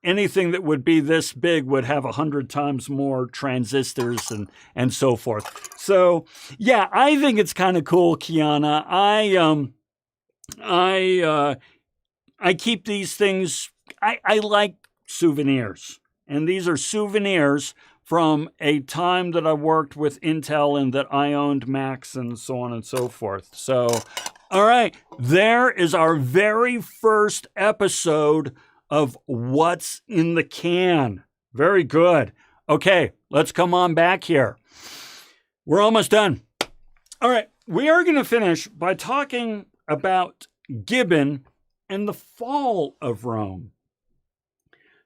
anything that would be this big would have 100 times more transistors and so forth. So, yeah, I think it's kind of cool, Kiana. I keep these things. I like souvenirs, and these are souvenirs from a time that I worked with Intel and that I owned Macs and so on and so forth. So, all right, there is our very first episode of What's in the Can. Very good. Okay, let's come on back here. We're almost done. All right, we are going to finish by talking about Gibbon and the fall of Rome.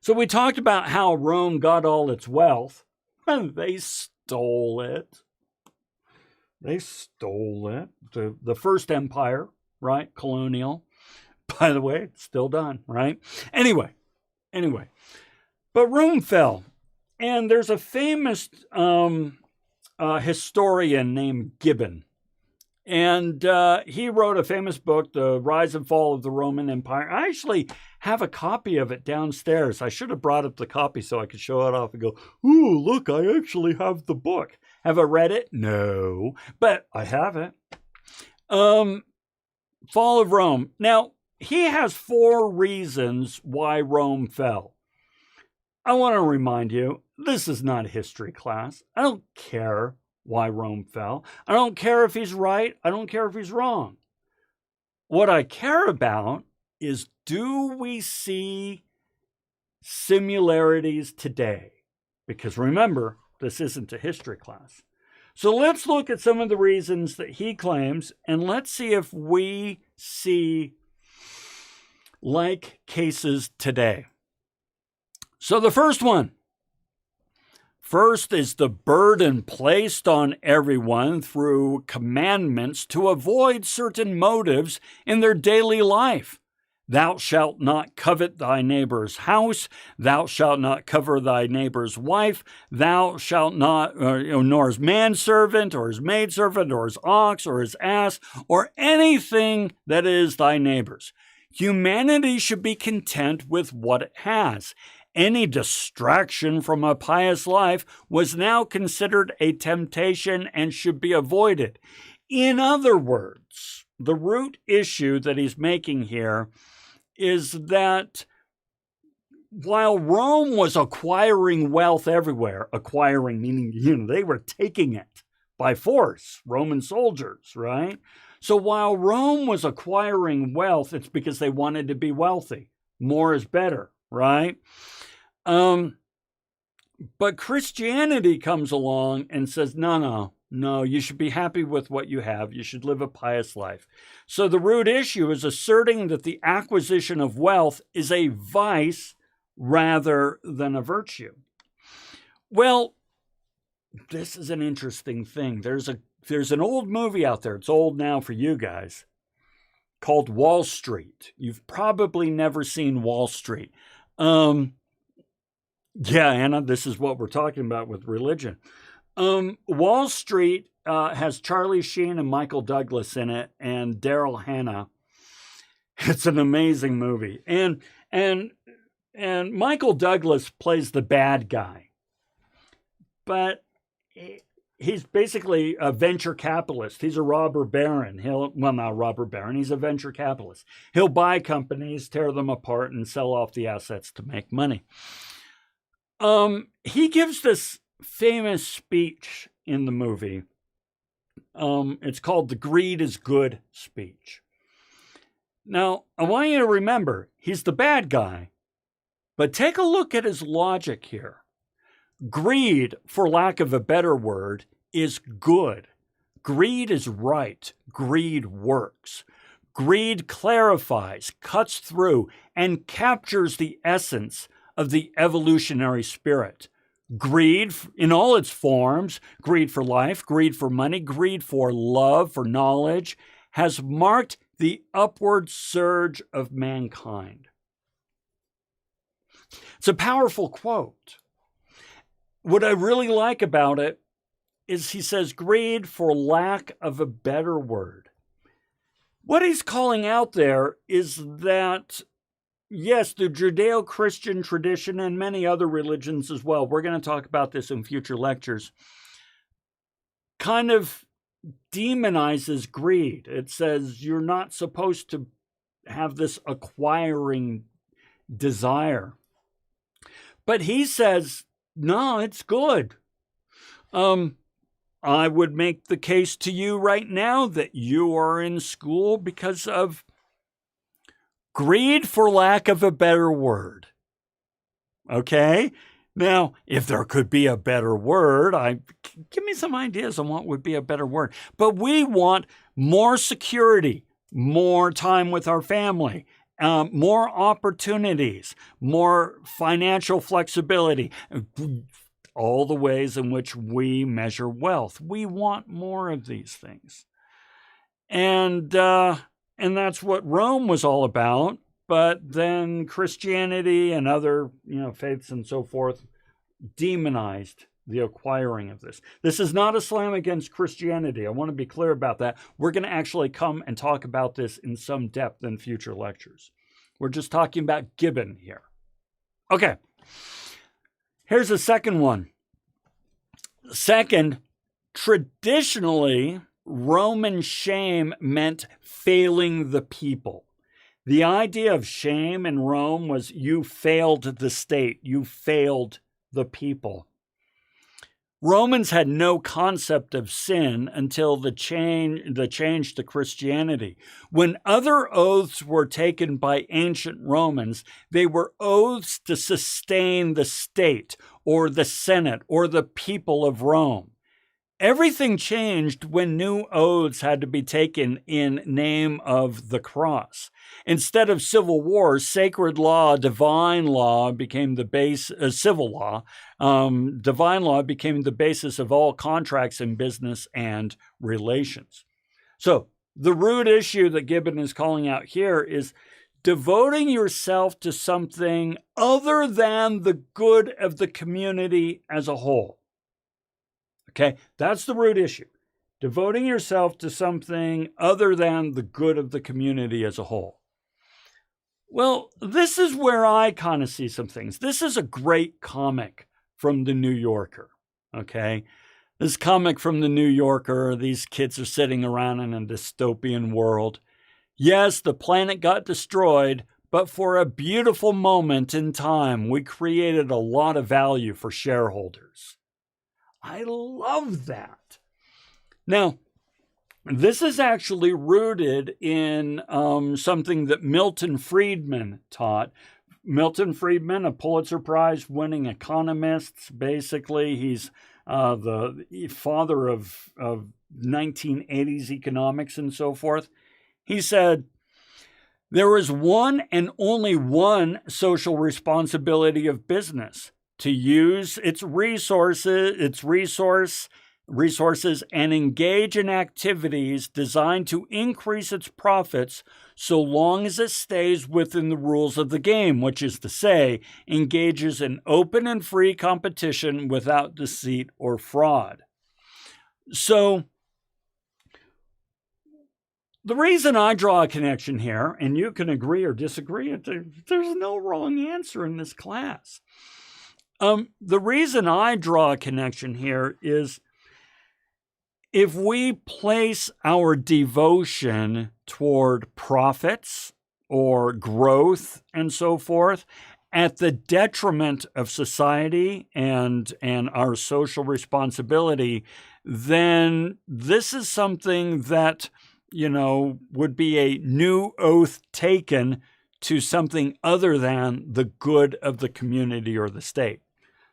So we talked about how Rome got all its wealth, and they stole it. They stole it. The first empire, right? Colonial. By the way, it's still done, right? Anyway. But Rome fell. And there's a famous historian named Gibbon. And he wrote a famous book, The Rise and Fall of the Roman Empire. I actually have a copy of it downstairs. I should have brought up the copy so I could show it off and go, ooh, look, I actually have the book. Have I read it? No, but I have it. Fall of Rome. Now, he has 4 reasons why Rome fell. I want to remind you, this is not a history class. I don't care why Rome fell. I don't care if he's right. I don't care if he's wrong. What I care about is, do we see similarities today? Because remember, this isn't a history class. So let's look at some of the reasons that he claims, and let's see if we see like cases today. So the first one. First is the burden placed on everyone through commandments to avoid certain motives in their daily life. Thou shalt not covet thy neighbor's house. Thou shalt not covet thy neighbor's wife. Thou shalt not, nor his manservant, or his maidservant, or his ox, or his ass, or anything that is thy neighbor's. Humanity should be content with what it has. Any distraction from a pious life was now considered a temptation and should be avoided. In other words, the root issue that he's making here is that while Rome was acquiring wealth everywhere, acquiring meaning, they were taking it by force, Roman soldiers, right? So while Rome was acquiring wealth, it's because they wanted to be wealthy. More is better, right? But Christianity comes along and says, no, you should be happy with what you have. You should live a pious life. So the root issue is asserting that the acquisition of wealth is a vice rather than a virtue. Well, this is an interesting thing. There's an old movie out there. It's old now for you guys, called Wall Street. You've probably never seen Wall Street. Yeah, Anna, this is what we're talking about with religion. Wall Street has Charlie Sheen and Michael Douglas in it, and Daryl Hannah. It's an amazing movie, and Michael Douglas plays the bad guy, but he's basically a venture capitalist. He's a robber baron. Not robber baron. He's a venture capitalist. He'll buy companies, tear them apart, and sell off the assets to make money. He gives this famous speech in the movie It's called the Greed is Good speech. Now, I want you to remember, he's the bad guy, but take a look at his logic here. Greed, for lack of a better word, is good. Greed is right. Greed works. Greed clarifies, cuts through, and captures the essence of the evolutionary spirit. Greed in all its forms, greed for life, greed for money, greed for love, for knowledge, has marked the upward surge of mankind. It's a powerful quote. What I really like about it is he says greed for lack of a better word. What he's calling out there is that, yes, the Judeo-Christian tradition and many other religions as well, we're going to talk about this in future lectures, kind of demonizes greed. It says you're not supposed to have this acquiring desire. But he says, no, it's good. I would make the case to you right now that you are in school because of greed, for lack of a better word. Okay? Now, if there could be a better word, give me some ideas on what would be a better word. But we want more security, more time with our family, more opportunities, more financial flexibility, all the ways in which we measure wealth. We want more of these things. And that's what Rome was all about. But then Christianity and other, faiths and so forth demonized the acquiring of this. This is not a slam against Christianity. I want to be clear about that. We're going to actually come and talk about this in some depth in future lectures. We're just talking about Gibbon here. Okay. Here's a second one. Second, traditionally, Roman shame meant failing the people. The idea of shame in Rome was you failed the state, you failed the people. Romans had no concept of sin until the change to Christianity. When other oaths were taken by ancient Romans, they were oaths to sustain the state or the Senate or the people of Rome. Everything changed when new oaths had to be taken in name of the cross. Instead of civil war, sacred law, divine law became the base. Civil law, divine law became the basis of all contracts in business and relations. So the root issue that Gibbon is calling out here is devoting yourself to something other than the good of the community as a whole. Okay, that's the root issue. Devoting yourself to something other than the good of the community as a whole. Well, this is where I kind of see some things. This is a great comic from the New Yorker, okay? This comic from the New Yorker, these kids are sitting around in a dystopian world. Yes, the planet got destroyed, but for a beautiful moment in time, we created a lot of value for shareholders. I love that. Now, this is actually rooted in something that Milton Friedman taught. Milton Friedman, a Pulitzer Prize winning economist, basically. He's the father of 1980s economics and so forth. He said, there is one and only one social responsibility of business: to use its resources and engage in activities designed to increase its profits so long as it stays within the rules of the game, which is to say, engages in open and free competition without deceit or fraud. So the reason I draw a connection here, and you can agree or disagree, there's no wrong answer in this class. The reason I draw a connection here is if we place our devotion toward profits or growth and so forth at the detriment of society and our social responsibility, then this is something that, would be a new oath taken to something other than the good of the community or the state.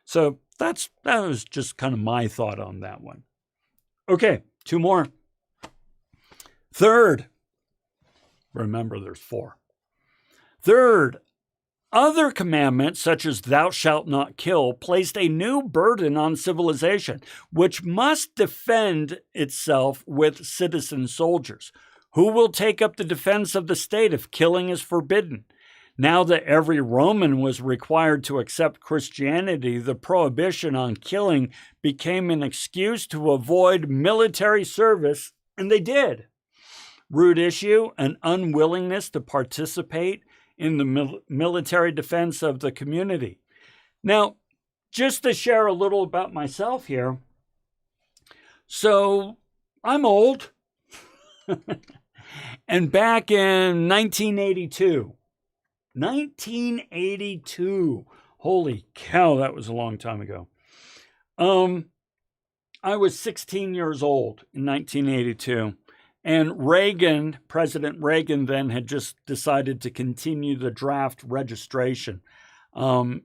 So that was just kind of my thought on that one. Okay, 2 more. Third, remember there's 4. Third, other commandments, such as thou shalt not kill, placed a new burden on civilization, which must defend itself with citizen soldiers. Who will take up the defense of the state if killing is forbidden? Now that every Roman was required to accept Christianity, the prohibition on killing became an excuse to avoid military service, and they did. Root issue, an unwillingness to participate in the military defense of the community. Now, just to share a little about myself here. So, I'm old. And back in 1982, holy cow, that was a long time ago. I was 16 years old in 1982. And President Reagan then had just decided to continue the draft registration.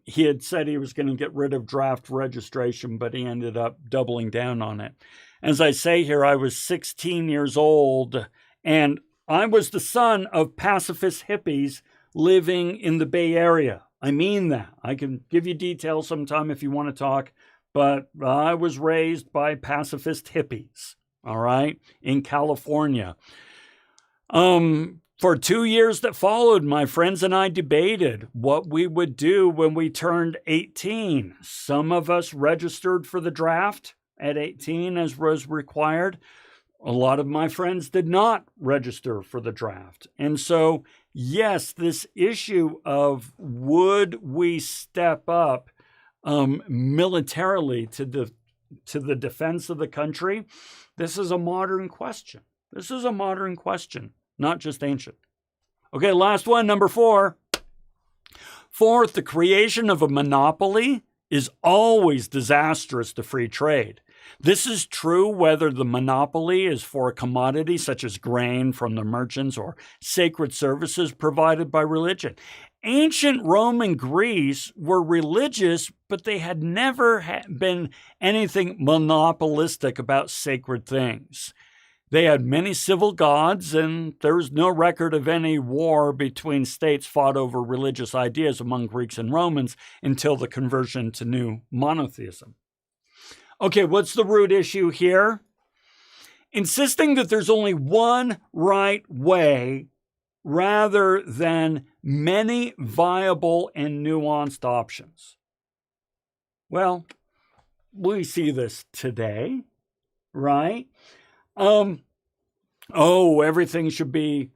He had said he was going to get rid of draft registration, but he ended up doubling down on it. As I say here, I was 16 years old, and I was the son of pacifist hippies living in the Bay Area. I mean that. I can give you details sometime if you want to talk, but I was raised by pacifist hippies. All right, in California. For 2 years that followed, my friends and I debated what we would do when we turned 18. Some of us registered for the draft at 18 as was required. A lot of my friends did not register for the draft. And so, yes, this issue of would we step up militarily to the defense of the country, this is a modern question. This is a modern question, not just ancient. Okay, last one, number 4. Fourth, the creation of a monopoly is always disastrous to free trade. This is true whether the monopoly is for a commodity such as grain from the merchants or sacred services provided by religion. Ancient Rome and Greece were religious, but they had never been anything monopolistic about sacred things. They had many civil gods, and there was no record of any war between states fought over religious ideas among Greeks and Romans until the conversion to new monotheism. Okay, what's the root issue here? Insisting that there's only one right way rather than many viable and nuanced options. Well, we see this today, right? Everything should be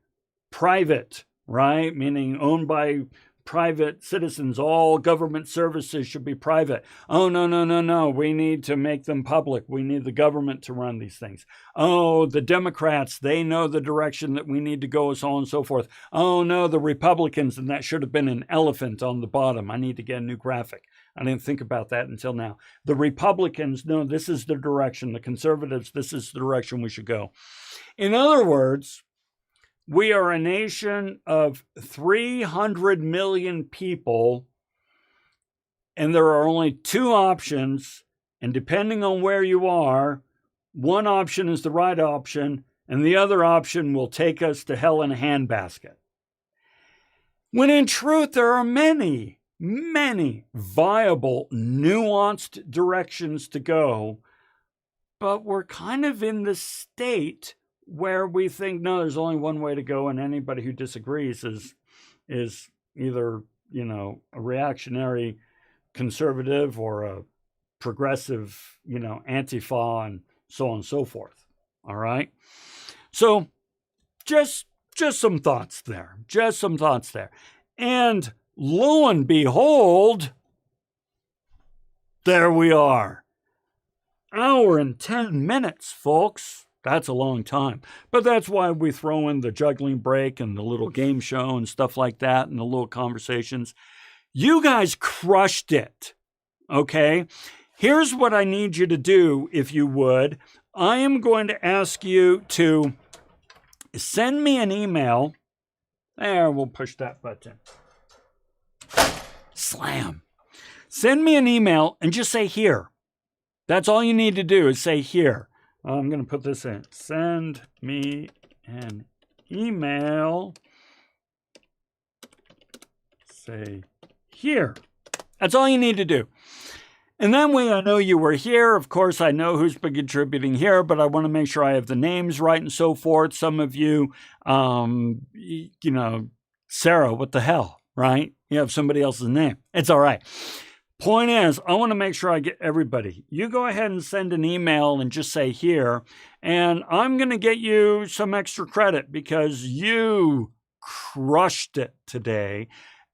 private, right? Meaning owned by private citizens. All government services should be private. Oh, no. We need to make them public. We need the government to run these things. Oh, the Democrats, they know the direction that we need to go, so on and so forth. Oh, no, the Republicans, and that should have been an elephant on the bottom. I need to get a new graphic. I didn't think about that until now. The Republicans, no, this is the direction. The conservatives, this is the direction we should go. In other words, we are a nation of 300 million people, and there are only 2 options, and depending on where you are, one option is the right option, and the other option will take us to hell in a handbasket. When in truth, there are many viable, nuanced directions to go, but we're kind of in the state where we think, no, there's only one way to go, and anybody who disagrees is either, a reactionary conservative or a progressive, Antifa, and so on and so forth. All right? So just some thoughts there. And lo and behold, there we are. 1 hour and 10 minutes, folks. That's a long time. But that's why we throw in the juggling break and the little game show and stuff like that and the little conversations. You guys crushed it, okay? Here's what I need you to do, if you would. I am going to ask you to send me an email. There, we'll push that button. Slam. Send me an email and just say here. That's all you need to do is say here. I'm going to put this in. Send me an email. Say here. That's all you need to do. And that way I know you were here. Of course, I know who's been contributing here, but I want to make sure I have the names right and so forth. Some of you, Sarah, what the hell, right? You have somebody else's name. It's all right. Point is, I want to make sure I get everybody. You go ahead and send an email and just say here, and I'm going to get you some extra credit because you crushed it today.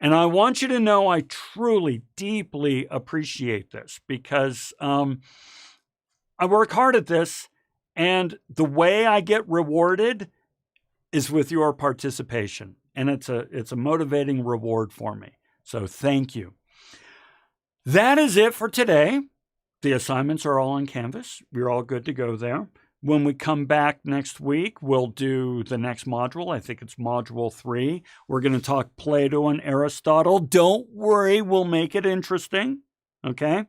And I want you to know I truly, deeply appreciate this because I work hard at this, and the way I get rewarded is with your participation. And it's a motivating reward for me. So thank you. That is it for today. The assignments are all on Canvas. You're all good to go there. When we come back next week, we'll do the next module. I think it's module 3. We're going to talk Plato and Aristotle. Don't worry, we'll make it interesting. Okay?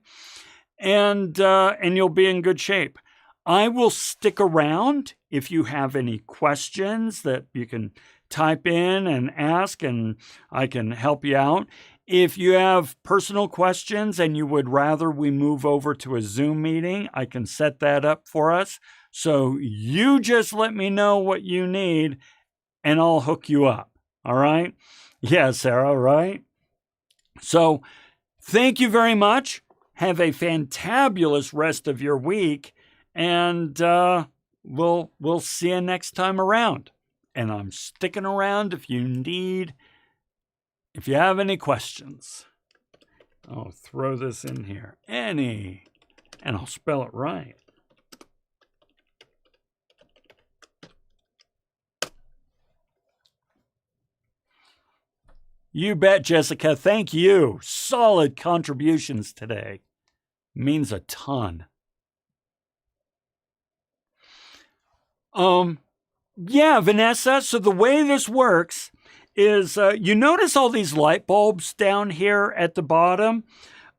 And you'll be in good shape. I will stick around if you have any questions that you can type in and ask, and I can help you out. If you have personal questions and you would rather we move over to a Zoom meeting, I can set that up for us. So you just let me know what you need and I'll hook you up. All right? Yeah, Sarah, right? So thank you very much. Have a fantabulous rest of your week, and we'll see you next time around. And I'm sticking around if you have any questions. I'll throw this in here. And I'll spell it right. You bet, Jessica. Thank you. Solid contributions today. Means a ton. Yeah, Vanessa. So the way this works is you notice all these light bulbs down here at the bottom.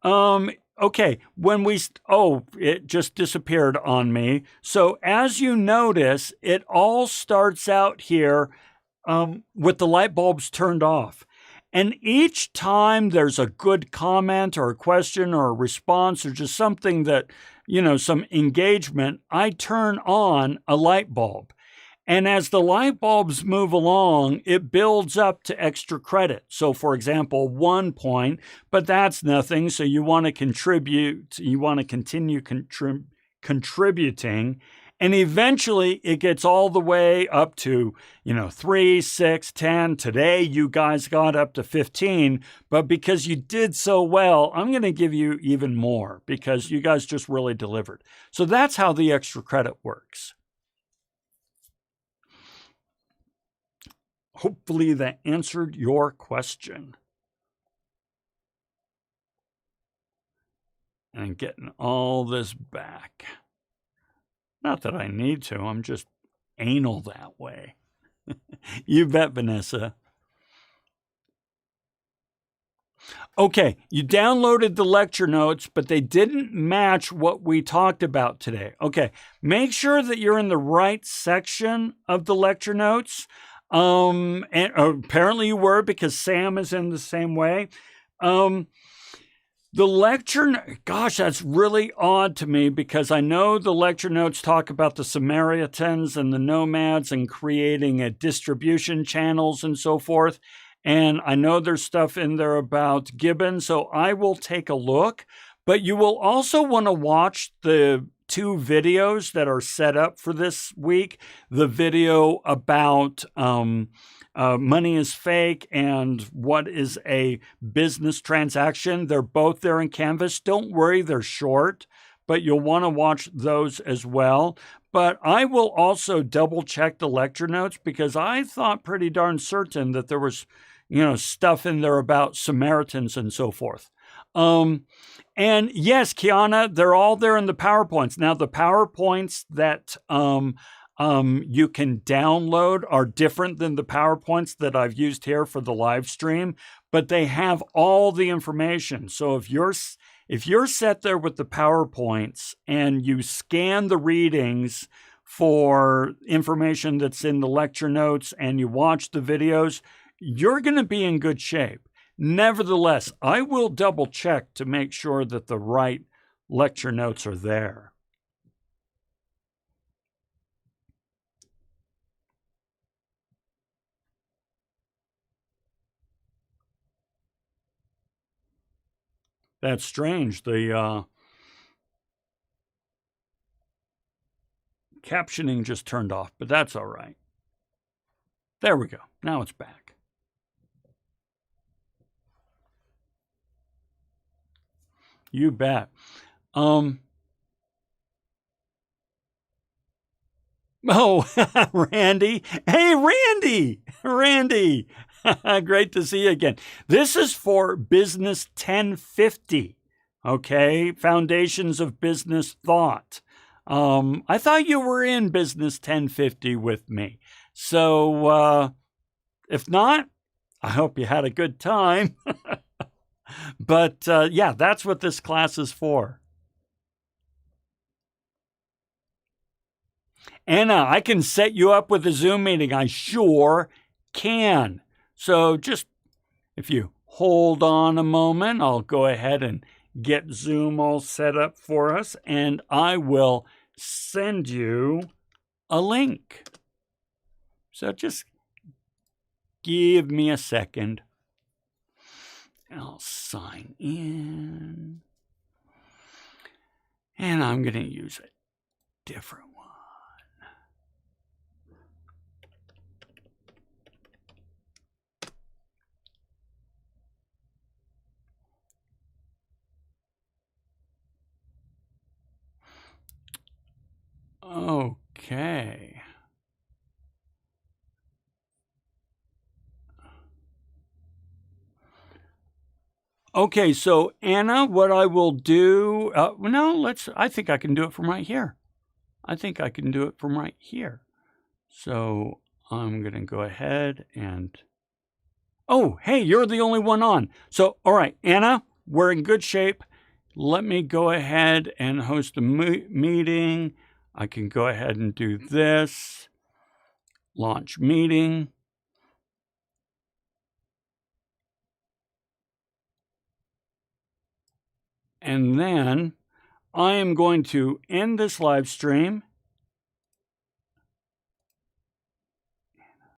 Okay, it just disappeared on me. So as you notice, it all starts out here with the light bulbs turned off. And each time there's a good comment or a question or a response or just something that, some engagement, I turn on a light bulb. And as the light bulbs move along, it builds up to extra credit. So, for example, 1 point, but that's nothing. So you want to contribute, you want to continue contributing. And eventually it gets all the way up to, 3, 6, 10. Today you guys got up to 15. But because you did so well, I'm going to give you even more because you guys just really delivered. So that's how the extra credit works. Hopefully that answered your question. And getting all this back. Not that I need to, I'm just anal that way. You bet, Vanessa. Okay, you downloaded the lecture notes, but they didn't match what we talked about today. Okay, make sure that you're in the right section of the lecture notes. And apparently you were because Sam is in the same way. The lecture, gosh, that's really odd to me because I know the lecture notes talk about the Samaritans and the nomads and creating distribution channels and so forth. And I know there's stuff in there about Gibbon, so I will take a look. But you will also want to watch the 2 videos that are set up for this week. The video about money is fake and what is a business transaction. They're both there in Canvas. Don't worry, they're short, but you'll want to watch those as well. But I will also double check the lecture notes because I thought pretty darn certain that there was, stuff in there about Samaritans and so forth. And yes, Kiana, they're all there in the PowerPoints. Now, the PowerPoints that you can download are different than the PowerPoints that I've used here for the live stream, but they have all the information. So if you're set there with the PowerPoints and you scan the readings for information that's in the lecture notes and you watch the videos, you're going to be in good shape. Nevertheless, I will double check to make sure that the right lecture notes are there. That's strange. The captioning just turned off, but that's all right. There we go. Now it's back. You bet. Oh, Randy. Hey, Randy. Randy. Great to see you again. This is for Business 1050. Okay. Foundations of Business Thought. I thought you were in Business 1050 with me. So, if not, I hope you had a good time. But yeah, that's what this class is for. Anna, I can set you up with a Zoom meeting. I sure can. So just if you hold on a moment, I'll go ahead and get Zoom all set up for us, and I will send you a link. So just give me a second. I'll sign in. And I'm going to use a different one. Okay. Okay, so Anna, what I will do, I think I can do it from right here. So I'm going to go ahead and, oh, hey, you're the only one on. So, all right, Anna, we're in good shape. Let me go ahead and host a meeting. I can go ahead and do this. Launch meeting. And then I am going to end this live stream.